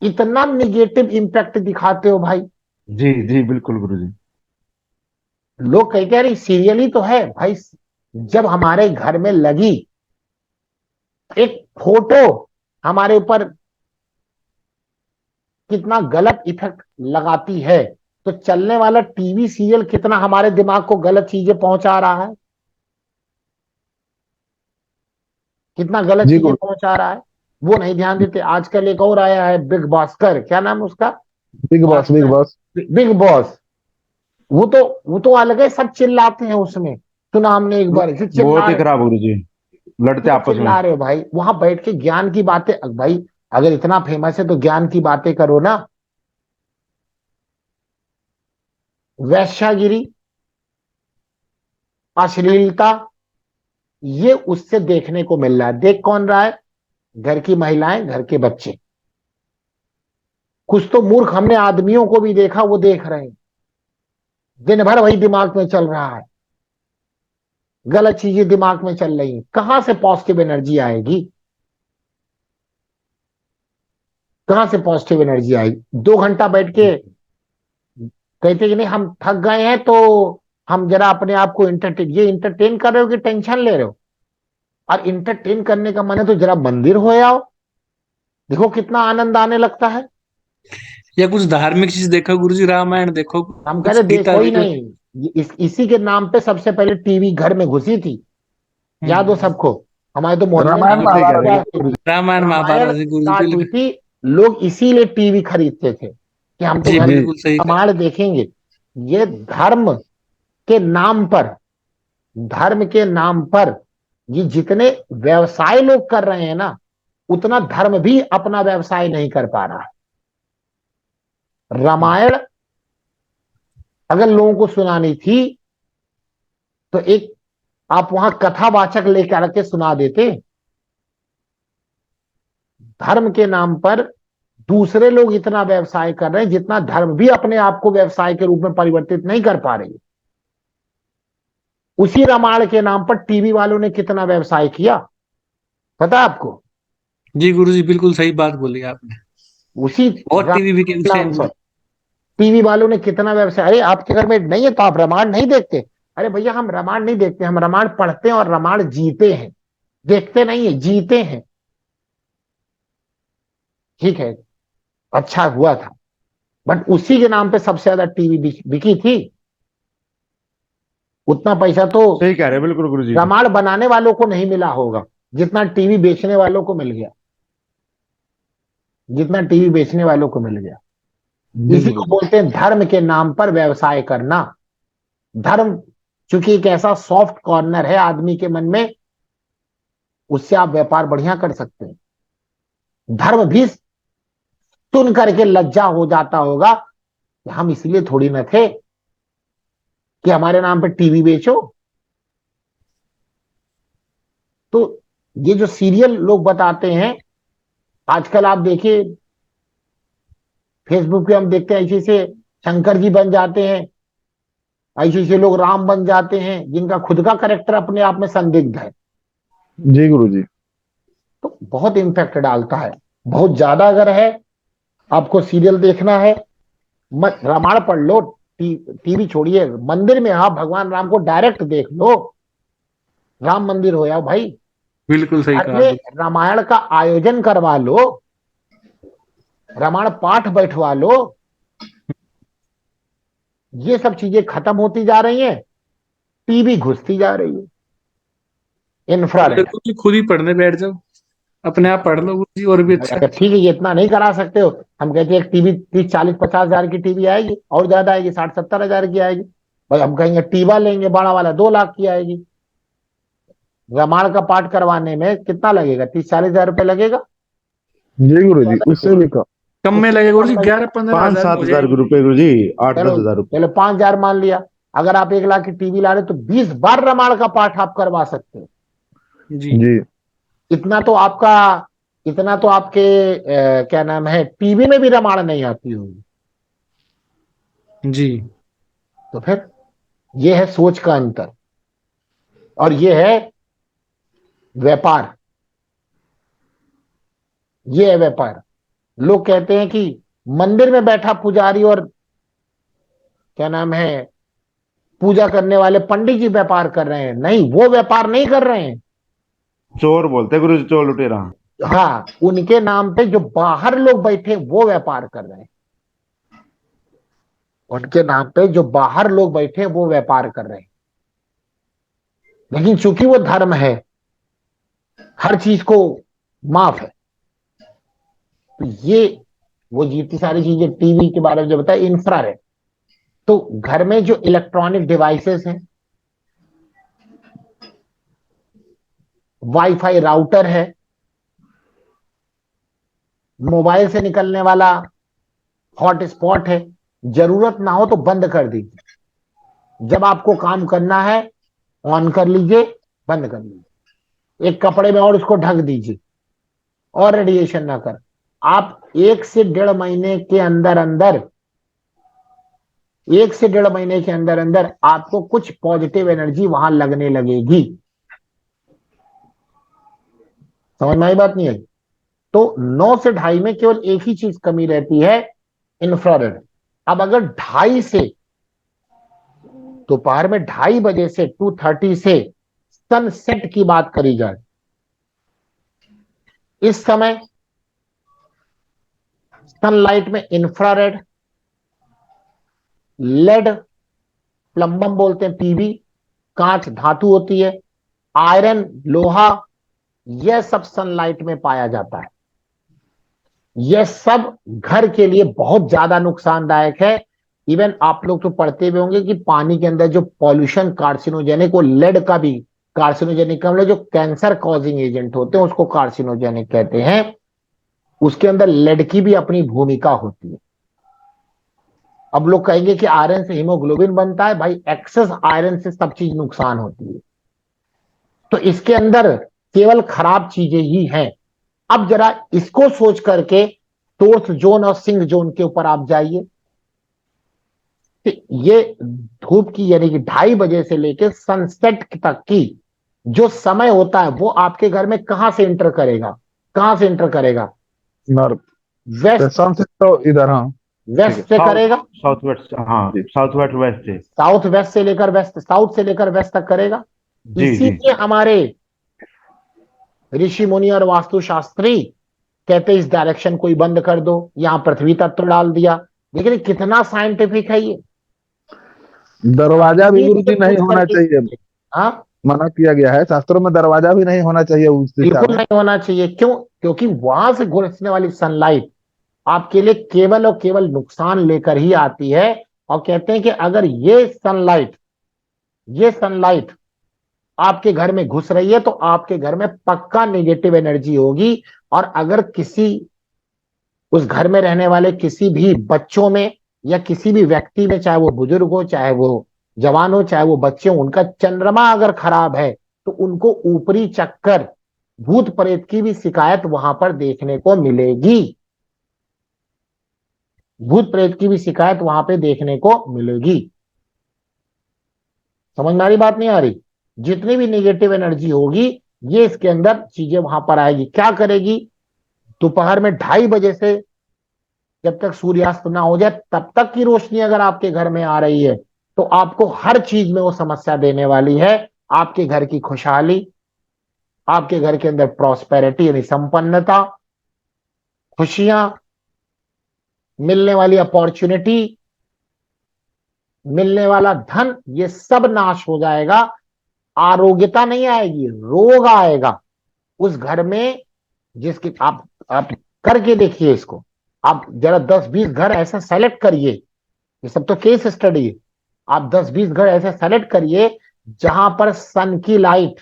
[SPEAKER 1] इतना निगेटिव इम्पैक्ट दिखाते हो भाई।
[SPEAKER 4] जी जी बिल्कुल गुरुजी।
[SPEAKER 1] लोग कहते हैं अरे सीरियल ही तो है भाई। जब हमारे घर में लगी एक फोटो हमारे ऊपर कितना गलत इफेक्ट लगाती है, तो चलने वाला टीवी सीरियल कितना हमारे दिमाग को गलत चीजें पहुंचा रहा है, कितना गलत
[SPEAKER 2] जी
[SPEAKER 1] चीजें
[SPEAKER 2] गुरु।
[SPEAKER 1] पहुंचा रहा है, वो नहीं ध्यान देते। आजकल एक और आया है बिग भास्कर, क्या नाम है उसका,
[SPEAKER 2] big boss, big
[SPEAKER 1] Bhaskar,
[SPEAKER 2] boss.
[SPEAKER 1] Big boss. वो तो अलग है, सब चिल्लाते हैं उसमें। सुना हमने एक बार जो
[SPEAKER 4] बहुत
[SPEAKER 1] चिल्ला
[SPEAKER 4] ही
[SPEAKER 1] रहे,
[SPEAKER 4] खराब गुरुजी, लड़ते
[SPEAKER 1] क्यों
[SPEAKER 4] आपस में।
[SPEAKER 1] चिल्ला रहे हो भाई, वहां बैठ के ज्ञान की बातें भाई, अगर इतना फेमस है तो ज्ञान की बातें करो ना। वैश्यागिरी, अश्लीलता, ये उससे देखने को मिल रहा है। देख कौन रहा है, घर की महिलाएं, घर के बच्चे। कुछ तो मूर्ख हमने आदमियों को भी देखा, वो देख रहे हैं, दिन भर वही दिमाग में चल रहा है, गलत चीजें दिमाग में चल रही हैं। कहां से पॉजिटिव एनर्जी आएगी, कहां से पॉजिटिव एनर्जी आएगी। 2 घंटा बैठ के कहते कि नहीं हम थक गए हैं तो हम जरा अपने आप को इंटरटेन, ये इंटरटेन कर रहे हो कि टेंशन ले रहे हो। और इंटरटेन करने का मन है तो जरा मंदिर हो आओ, देखो कितना आनंद आने लगता है।
[SPEAKER 3] या कुछ धार्मिक चीज देखो गुरुजी, रामायण देखो,
[SPEAKER 1] हम कह
[SPEAKER 3] कुछ
[SPEAKER 1] रहे
[SPEAKER 3] गीता
[SPEAKER 1] देखो ही
[SPEAKER 3] देखो।
[SPEAKER 1] नहीं, इसी के नाम पे सबसे पहले टीवी घर में घुसी थी, याद हो
[SPEAKER 3] हम्म।
[SPEAKER 1] सबको। हमारे तो मोहल्ले में
[SPEAKER 2] रामायण
[SPEAKER 3] बिल्कुल सही कह
[SPEAKER 2] महाभारत
[SPEAKER 3] रहे
[SPEAKER 1] हुआ
[SPEAKER 3] हो।
[SPEAKER 2] देखो गुरुजी।
[SPEAKER 3] रामायण
[SPEAKER 1] रामायण
[SPEAKER 3] महाभारत गुरुजी
[SPEAKER 1] स्टार्ट हुई
[SPEAKER 3] बिल्कुल।
[SPEAKER 1] थी, लोग इसीलिए टीवी खरीदते थे कि हम तो
[SPEAKER 3] जी
[SPEAKER 1] घर में
[SPEAKER 2] जी।
[SPEAKER 3] बिल्कुल सही कहा।
[SPEAKER 1] रामायण देखेंगे। ये धर्म के नाम पर, धर्म के नाम पर ये जितने व्यवसाय लोग कर रहे हैं ना, उतना धर्म भी अपना व्यवसाय नहीं कर पा रहा है। रामायण अगर लोगों को सुनानी थी तो एक आप वहां कथावाचक लेकर के सुना देते। धर्म के नाम पर दूसरे लोग इतना व्यवसाय कर रहे हैं जितना धर्म भी अपने आप को व्यवसाय के रूप में परिवर्तित नहीं कर पा रही। उसी रामायण के नाम पर टीवी वालों ने कितना व्यवसाय किया, पता है आपको।
[SPEAKER 3] जी गुरुजी बिल्कुल सही बात बोली आपने।
[SPEAKER 1] उसी
[SPEAKER 3] बहुत टीवी
[SPEAKER 1] रामायण
[SPEAKER 3] बिके
[SPEAKER 1] के
[SPEAKER 3] उसे।
[SPEAKER 1] नाम पर टीवी वालों ने कितना व्यवसाय। अरे आपके घर में नहीं है तो आप रामायण नहीं देखते। अरे भैया हम रामायण नहीं देखते, हम रामायण पढ़ते हैं और रामायण जीते हैं, देखते नहीं है, जीते हैं। ठीक है, अच्छा हुआ था, बट उसी के नाम पे सबसे ज्यादा टीवी बिकी थी। उतना पैसा तो
[SPEAKER 4] सही कह रहे हैं बिल्कुल गुरुजी।
[SPEAKER 1] रामायण बनाने वालों को नहीं मिला होगा जितना टीवी बेचने वालों को मिल गया, जितना टीवी बेचने वालों को मिल गया।
[SPEAKER 2] जी
[SPEAKER 1] इसी को
[SPEAKER 2] गुरुजी।
[SPEAKER 1] बोलते हैं धर्म के नाम पर व्यवसाय करना। धर्म चूंकि एक ऐसा सॉफ्ट कॉर्नर है आदमी के मन में, उससे आप व्यापार बढ़िया कर सकते हैं। धर्म भी सुन करके लज्जा हो जाता होगा कि हम इसलिए थोड़ी न थे कि हमारे नाम पे टीवी बेचो। तो ये जो सीरियल लोग बताते हैं, आजकल आप देखिए फेसबुक पे हम देखते हैं ऐसे ऐसे शंकर जी बन जाते हैं, ऐसे ऐसे लोग राम बन जाते हैं जिनका खुद का करेक्टर अपने आप में संदिग्ध है।
[SPEAKER 2] जी गुरुजी।
[SPEAKER 1] तो बहुत इम्पैक्ट डालता है, बहुत ज्यादा। अगर है आपको सीरियल देखना है, मत रामायण पढ़ लो, टीवी छोड़िए, मंदिर में आप भगवान राम को डायरेक्ट देख लो, राम मंदिर हो जाओ भाई,
[SPEAKER 3] बिल्कुल सही
[SPEAKER 1] घर
[SPEAKER 3] कहा
[SPEAKER 1] में
[SPEAKER 3] गुरु।
[SPEAKER 1] रामायण का आयोजन करवा लो, रामायण पाठ बैठवा लो। ये सब चीजें खत्म होती जा रही हैं, टीवी घुसती जा रही है,
[SPEAKER 3] बोले
[SPEAKER 1] इंफ्रारेड।
[SPEAKER 3] गुरुजी खुद ही पढ़ने बैठ जाओ, अपने आप पढ़ लो गुरुजी और भी अच्छा।
[SPEAKER 1] अच्छा ठीक है, ये इतना नहीं करा सकते हो। हम कहते हैं एक टीवी 30 40 50 हजार की टीवी आएगी, और ज्यादा आएगी, 60 70 हजार की आएगी। भाई हम कहेंगे टीवा लेंगे बड़ा वाला, 2 लाख की आएगी। रामायण का पाठ करवाने में कितना लगेगा, 30 40 हजार रुपये लगेगा।
[SPEAKER 2] जी गुरु जी, उससे भी कम।
[SPEAKER 3] कम में लगेगा गुरु जी, 11-15
[SPEAKER 4] 5-7
[SPEAKER 3] हजार में हो
[SPEAKER 4] हजार
[SPEAKER 3] जाएगी।
[SPEAKER 4] रुपए गुरु जी, 8-10
[SPEAKER 1] चलो
[SPEAKER 4] हजार रुपए।
[SPEAKER 1] चलो 5,000 मान लिया। अगर आप 1 लाख की टीवी ला रहे हो तो 20 बार रामायण का पाठ आप करवा सकते हो।
[SPEAKER 3] जी
[SPEAKER 2] जी
[SPEAKER 1] इतना तो आपका इतना तो आपके क्या नाम है, टीवी में भी रामायण नहीं आती होगी।
[SPEAKER 3] जी।
[SPEAKER 1] तो फिर ये है सोच का अंतर, और ये है व्यापार। ये है व्यापार। लोग कहते हैं कि मंदिर में बैठा पुजारी और क्या नाम है, पूजा करने वाले पंडित जी व्यापार कर रहे हैं। नहीं, वो व्यापार नहीं कर रहे हैं।
[SPEAKER 4] चोर बोलते गुरु जी, चोर लुटेरा।
[SPEAKER 1] हाँ, उनके नाम पे जो बाहर लोग बैठे हैं, वो व्यापार कर रहे हैं। उनके नाम पे जो बाहर लोग बैठे हैं, वो व्यापार कर रहे हैं। लेकिन चूंकि वो धर्म है, हर चीज को माफ है। तो ये वो जितनी सारी चीजें टीवी के बारे में जो बताया, इंफ्रारेड। तो घर में जो इलेक्ट्रॉनिक डिवाइसेस हैं, वाईफाई राउटर है, मोबाइल से निकलने वाला हॉटस्पॉट है, जरूरत ना हो तो बंद कर दीजिए। जब आपको काम करना है ऑन कर लीजिए, बंद कर लीजिए। एक कपड़े में और उसको ढक दीजिए, और रेडिएशन ना कर। आप 1 से 1.5 महीने के अंदर अंदर 1 से 1.5 महीने के अंदर अंदर आपको कुछ पॉजिटिव एनर्जी वहां लगने लगेगी। समझ में आई बात नहीं आई? तो 9 से 2.5 में केवल एक ही चीज कमी रहती है, इंफ्रारेड। अब अगर 2:30 से दोपहर में 2:30 बजे से 2:30 से सनसेट की बात करी जाए, इस समय सनलाइट में इंफ्रारेड, लेड, प्लम्बम बोलते हैं, पीवी, कांच धातु होती है, आयरन लोहा, यह सब सनलाइट में पाया जाता है। यह सब घर के लिए बहुत ज्यादा नुकसानदायक है। इवन आप लोग तो पढ़ते भी होंगे कि पानी के अंदर जो पॉल्यूशन कार्सिनोजेनिक, वो लेड का भी कार्सिनोजेनिक का, मतलब जो कैंसर कॉजिंग एजेंट होते हैं उसको कार्सिनोजेनिक कहते हैं। उसके अंदर लेड की भी अपनी भूमिका होती है। अब लोग कहेंगे कि आयरन से हीमोग्लोबिन बनता है। भाई, एक्सेस आयरन से सब चीज नुकसान होती है। तो इसके अंदर केवल खराब चीजें ही हैं। अब जरा इसको सोच करके टोर्स जोन और सिंक जोन के ऊपर आप जाइए। तो ये धूप की यानी कि 2:30 बजे से लेकर सनसेट तक की जो समय होता है, वो आपके घर में कहां से इंटर करेगा? कहां से इंटर करेगा?
[SPEAKER 2] नॉर्थ।
[SPEAKER 1] वेस्ट।
[SPEAKER 2] सनसेट तो इधर, हाँ ठीक है।
[SPEAKER 1] वेस्ट से
[SPEAKER 4] साउथ
[SPEAKER 1] करेगा।
[SPEAKER 4] साउथ वेस्ट, हाँ साउथ वेस्ट वेस्ट से।
[SPEAKER 1] साउथ वेस्ट से लेकर वेस्ट, साउथ से लेकर वेस्ट तक करेगा।
[SPEAKER 4] जी जी।
[SPEAKER 1] इसीलिए हमारे ऋषि मुनि और वास्तुशास्त्री कहते इस डायरेक्शन को ही बंद कर दो, यहां पृथ्वी तत्व डाल दिया। लेकिन कितना साइंटिफिक है ये?
[SPEAKER 2] दरवाजा भी
[SPEAKER 1] ये
[SPEAKER 2] गुरु जी नहीं
[SPEAKER 1] सोच
[SPEAKER 2] होना
[SPEAKER 1] करके,
[SPEAKER 2] चाहिए,
[SPEAKER 1] हाँ,
[SPEAKER 2] मना किया गया है शास्त्रों में, दरवाजा भी नहीं होना चाहिए उस दिशा
[SPEAKER 1] बिल्कुल
[SPEAKER 2] में।
[SPEAKER 1] नहीं होना चाहिए। क्यों? क्योंकि वहां से घुसने वाली सनलाइट आपके लिए केवल और केवल नुकसान लेकर ही आती है। और कहते हैं कि अगर ये सनलाइट आपके घर में घुस रही है तो आपके घर में पक्का नेगेटिव एनर्जी होगी। और अगर किसी उस घर में रहने वाले किसी भी बच्चों में या किसी भी व्यक्ति में, चाहे वो बुजुर्ग हो, चाहे वो जवान हो, चाहे वो बच्चे हो, उनका चंद्रमा अगर खराब है तो उनको ऊपरी चक्कर, भूत प्रेत की भी शिकायत वहां पर देखने को मिलेगी। भूत प्रेत की भी शिकायत वहां पे देखने को मिलेगी। समझ में आ रही बात नहीं आ रही? जितनी भी नेगेटिव एनर्जी होगी, ये इसके अंदर चीजें वहां पर आएगी। क्या करेगी? दोपहर में 2:30 बजे से जब तक सूर्यास्त ना हो जाए तब तक की रोशनी अगर आपके घर में आ रही है, तो आपको हर चीज में वो समस्या देने वाली है। आपके घर की खुशहाली, आपके घर के अंदर प्रॉस्पेरिटी यानी संपन्नता, खुशियां, मिलने वाली अपॉर्चुनिटी, मिलने वाला धन, ये सब नाश हो जाएगा। आरोग्यता नहीं आएगी, रोग आएगा उस घर में। जिसकी आप करके देखिए इसको। आप जरा 10-20 घर ऐसा सेलेक्ट करिए, ये सब तो केस स्टडी है। आप 10-20 घर ऐसे सेलेक्ट करिए जहां पर सन की लाइट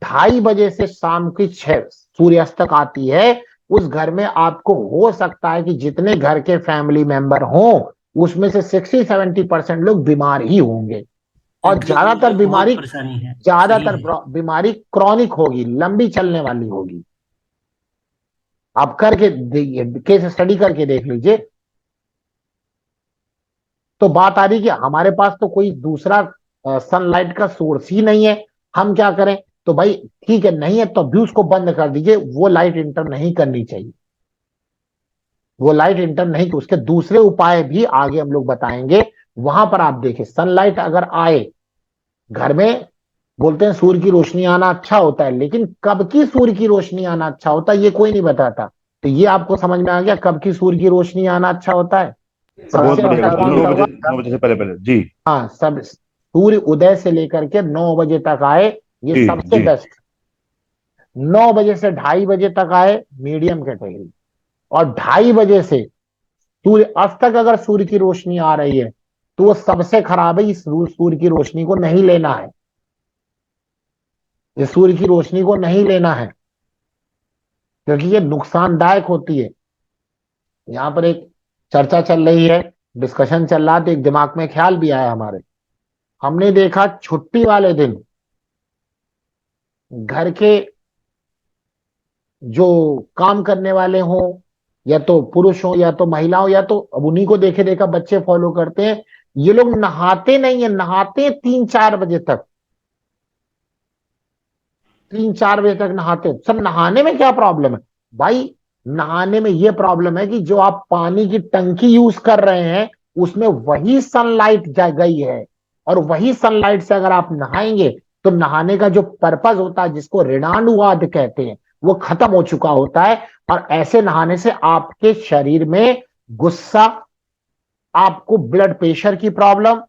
[SPEAKER 1] 2:30 बजे से शाम की 6 सूर्यास्त तक आती है। उस घर में आपको हो सकता है कि जितने घर के फैमिली मेंबर हों उसमें से 60-70% लोग बीमार ही होंगे, और ज्यादातर बीमारी
[SPEAKER 5] परेशानी है।
[SPEAKER 1] ज्यादातर बीमारी क्रॉनिक होगी, लंबी चलने वाली होगी। आप करके केस स्टडी करके देख लीजिए। तो बात आ रही कि हमारे पास तो कोई दूसरा सनलाइट का सोर्स ही नहीं है, हम क्या करें? तो भाई ठीक है, नहीं है तो भी उसको बंद कर दीजिए, वो लाइट इंटर नहीं करनी चाहिए, वो लाइट इंटर नहीं। उसके दूसरे उपाय भी आगे हम लोग बताएंगे। वहां पर आप देखिए, सनलाइट अगर आए घर में, बोलते हैं सूर्य की रोशनी आना अच्छा होता है, लेकिन कब की सूर्य की रोशनी आना अच्छा होता है ये कोई नहीं बताता। तो ये आपको समझ में आ गया कब की सूर्य की रोशनी आना अच्छा होता है?
[SPEAKER 4] बहुत
[SPEAKER 1] सबसे
[SPEAKER 4] बढ़िया,
[SPEAKER 1] अच्छा कौन सा होगा?
[SPEAKER 4] 9 बजे से पहले पहले जी।
[SPEAKER 1] हाँ, सब सूर्य उदय से लेकर के 9 बजे तक आए, ये
[SPEAKER 4] जी
[SPEAKER 1] सबसे
[SPEAKER 4] जी।
[SPEAKER 1] बेस्ट। 9 बजे से 2:30 बजे तक आए, मीडियम कैटेगरी। और 2:30 बजे से सूर्य अस्त तक अगर सूर्य की रोशनी आ रही है तो वो सबसे खराब है। इस सूर्य की रोशनी को नहीं लेना है, इस सूर्य की रोशनी को नहीं लेना है, क्योंकि ये नुकसानदायक होती है। यहाँ पर एक चर्चा चल रही है, डिस्कशन चल रहा, तो एक दिमाग में ख्याल भी आया हमारे। हमने देखा छुट्टी वाले दिन घर के जो काम करने वाले हों, या तो पुरुष हो या तो महिला हो, या तो अब उन्हीं को देखे देखा बच्चे फॉलो करते हैं, ये लोग नहाते नहीं है, नहाते हैं 3-4 बजे तक, 3-4 बजे तक नहाते हैं। सर नहाने में क्या प्रॉब्लम है? भाई नहाने में ये प्रॉब्लम है कि जो आप पानी की टंकी यूज कर रहे हैं उसमें वही सनलाइट जा गई है, और वही सनलाइट से अगर आप नहाएंगे तो नहाने का जो पर्पज होता है, जिसको ऋणानुवाद कहते हैं, वो खत्म हो चुका होता है। और ऐसे नहाने से आपके शरीर में गुस्सा, आपको ब्लड प्रेशर की प्रॉब्लम,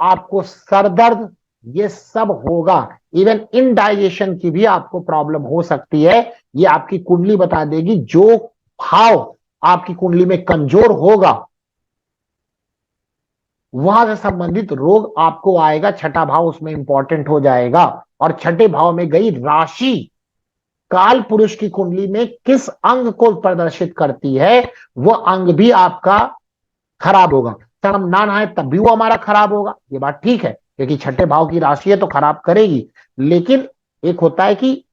[SPEAKER 1] आपको सर दर्द, ये सब होगा। इवन इनडाइजेशन की भी आपको प्रॉब्लम हो सकती है। ये आपकी कुंडली बता देगी। जो भाव आपकी कुंडली में कमजोर होगा वहां से संबंधित रोग आपको आएगा। छठा भाव उसमें इंपॉर्टेंट हो जाएगा। और छठे भाव में गई राशि, काल पुरुष की कुंडली में किस अंग को प्रदर्शित करती है, वो अंग भी आपका खराब होगा। सर हम ना नहाए तब भी वो हमारा खराब होगा, ये बात ठीक है, क्योंकि छठे भाव की राशि है तो खराब करेगी। लेकिन एक होता है कि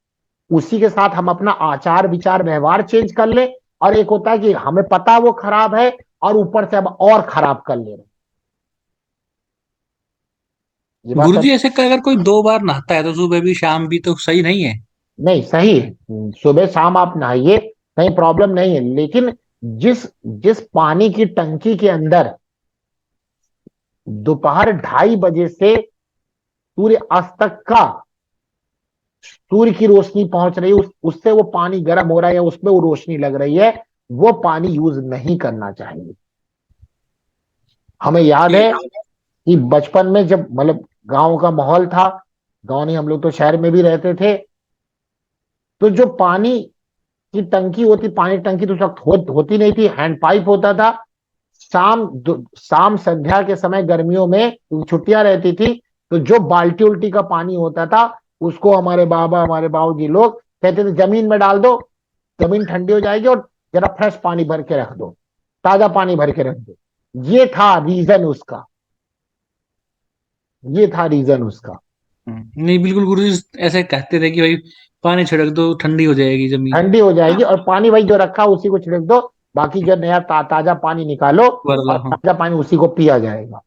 [SPEAKER 1] उसी के साथ हम अपना आचार विचार व्यवहार चेंज कर ले, और एक होता है कि हमें पता है वो खराब है और ऊपर से अब और खराब कर ले रहे हैं। ये बात
[SPEAKER 3] गुरुजी
[SPEAKER 1] सब
[SPEAKER 3] ऐसे अगर कोई 2 बार नहाता है तो सुबह भी शाम भी, तो सही नहीं है?
[SPEAKER 1] नहीं सही है। सुबह शाम आप नहाइए, कहीं प्रॉब्लम नहीं है, लेकिन जिस जिस पानी की टंकी के अंदर दोपहर 2:30 बजे से सूर्य अस्त तक का सूर्य की रोशनी पहुंच रही है, उससे वो पानी गर्म हो रहा है या उसमें वो रोशनी लग रही है, वो पानी यूज नहीं करना चाहिए। हमें याद है कि बचपन में जब मतलब गांव का माहौल था, गांव नहीं हम लोग तो शहर में भी रहते थे, तो जो पानी की टंकी होती, पानी टंकी तो उस वक्त होती नहीं थी, हैंड पाइप होता था। शाम संध्या के समय गर्मियों में क्योंकि छुट्टियां रहती थी, तो जो बाल्टी उल्टी का पानी होता था उसको हमारे बाबा हमारे बाबूजी लोग कहते थे जमीन में डाल दो, जमीन ठंडी हो जाएगी और जरा फ्रेश पानी भर के रख दो, ताजा पानी भर के रख दो। ये था रीजन उसका, ये था रीजन उसका।
[SPEAKER 3] नहीं बिल्कुल गुरुजी ऐसे कहते थे कि भाई पानी छिड़क दो ठंडी हो जाएगी जमीन।
[SPEAKER 1] ठंडी हो जाएगी, और पानी भाई जो रखा उसी को छिड़क दो, बाकी जो नया ताजा पानी निकालो और
[SPEAKER 3] वाला हाँ।
[SPEAKER 1] ताजा पानी उसी को पिया जाएगा।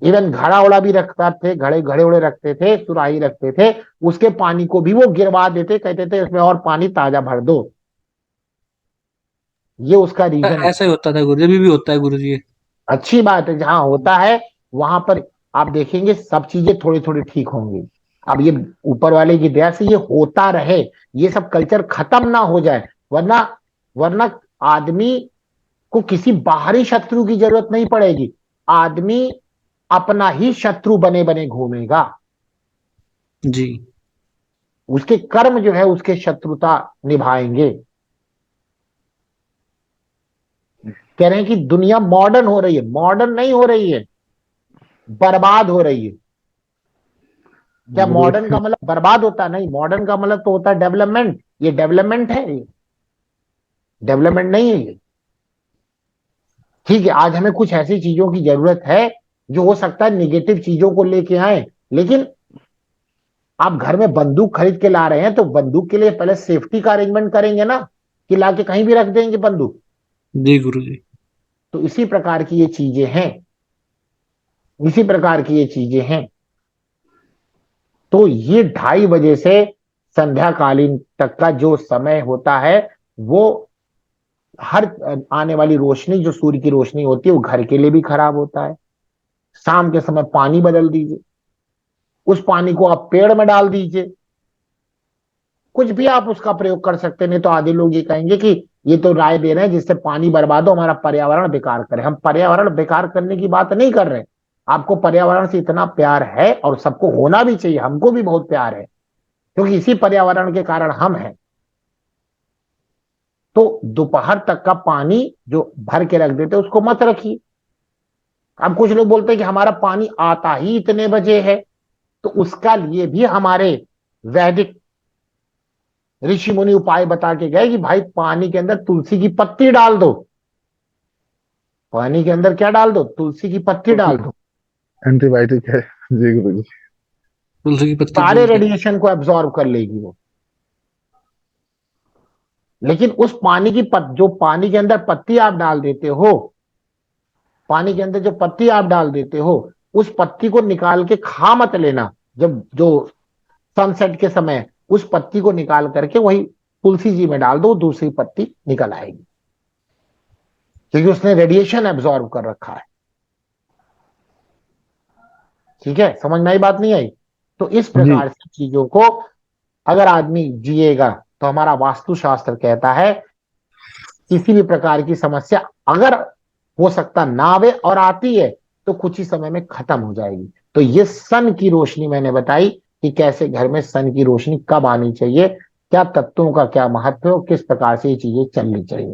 [SPEAKER 1] इवन घड़ा उड़ा भी रखता थे, घड़े घड़े उड़े रखते थे, सुराही रखते थे, उसके पानी को भी वो गिरवा देते, कहते थे इसमें और पानी ताजा भर दो। ये उसका रीजन है।
[SPEAKER 3] ऐसा ही होता था गुरुजी, अभी भी होता है गुरुजी।
[SPEAKER 1] अच्छी बात है, जहां होता है वहां पर आप देखेंगे सब चीजें थोड़ी थोड़ी ठीक होंगी। अब ये ऊपर वाले की दया से ये होता रहे, ये सब कल्चर खत्म ना हो जाए, वरना वरना आदमी को किसी बाहरी शत्रु की जरूरत नहीं पड़ेगी। आदमी अपना ही शत्रु बने बने घूमेगा।
[SPEAKER 3] जी।
[SPEAKER 1] उसके कर्म जो है उसके शत्रुता निभाएंगे। कह रहे हैं कि दुनिया मॉडर्न हो रही है, मॉडर्न नहीं हो रही है, बर्बाद हो रही है। क्या मॉडर्न का मतलब बर्बाद होता है? नहीं, मॉडर्न का मतलब तो होता है डेवलपमेंट। ये डेवलपमेंट है ये। डेवलपमेंट नहीं है ये। ठीक है, आज हमें कुछ ऐसी चीजों की जरूरत है जो हो सकता है निगेटिव चीजों को लेके आए, लेकिन आप घर में बंदूक खरीद के ला रहे हैं तो बंदूक के लिए पहले सेफ्टी का अरेंजमेंट करेंगे ना, कि लाके कहीं भी रख देंगे बंदूक।
[SPEAKER 3] जी गुरुजी।
[SPEAKER 1] तो इसी प्रकार की ये चीजें हैं, इसी प्रकार की ये चीजें हैं। तो ये 2:30 बजे से संध्याकालीन तक का जो समय होता है, वो हर आने वाली रोशनी जो सूर्य की रोशनी होती है वो घर के लिए भी खराब होता है। शाम के समय पानी बदल दीजिए, उस पानी को आप पेड़ में डाल दीजिए, कुछ भी आप उसका प्रयोग कर सकते हैं। नहीं तो आधे लोग ये कहेंगे कि ये तो राय दे रहे हैं जिससे पानी बर्बाद हो, हमारा पर्यावरण बेकार करे। हम पर्यावरण बेकार करने की बात नहीं कर रहे। आपको पर्यावरण से इतना प्यार है और सबको होना भी चाहिए, हमको भी बहुत प्यार है, क्योंकि इसी पर्यावरण के कारण हम हैं। तो दोपहर तक का पानी जो भर के रख देते उसको मत रखिए। अब कुछ लोग बोलते हैं कि हमारा पानी आता ही इतने बजे है, तो उसका लिए भी हमारे वैदिक ऋषि मुनि उपाय बता के गए कि भाई पानी के अंदर तुलसी की पत्ती डाल दो। पानी के अंदर क्या डाल दो? तुलसी की पत्ती डाल दो।
[SPEAKER 2] एंटीबायोटिक है। जी गुरु जी।
[SPEAKER 3] तुलसी की पत्ती
[SPEAKER 1] सारे
[SPEAKER 3] बोलते हैं।
[SPEAKER 1] रेडिएशन को एब्जॉर्ब कर लेगी वो। लेकिन उस पानी की जो पानी के अंदर पत्ती आप डाल देते हो, पानी के अंदर जो पत्ती आप डाल देते हो, उस पत्ती को निकाल के खा मत लेना। जब जो सनसेट के समय उस पत्ती को निकाल करके वही तुलसी जी में डाल दो, दूसरी पत्ती निकल आएगी, क्योंकि उसने रेडिएशन एब्जॉर्ब कर रखा है। ठीक है, समझ में आई बात नहीं आई? तो इस
[SPEAKER 2] जी
[SPEAKER 1] प्रकार से चीजों को अगर आदमी जिएगा तो हमारा वास्तुशास्त्र कहता है किसी भी प्रकार की समस्या अगर हो सकता ना आवे और आती है तो कुछ ही समय में खत्म हो जाएगी। तो ये सन की रोशनी मैंने बताई कि कैसे घर में सन की रोशनी कब आनी चाहिए, क्या तत्वों का क्या महत्व है और किस प्रकार से ये चीजें चलनी चाहिए।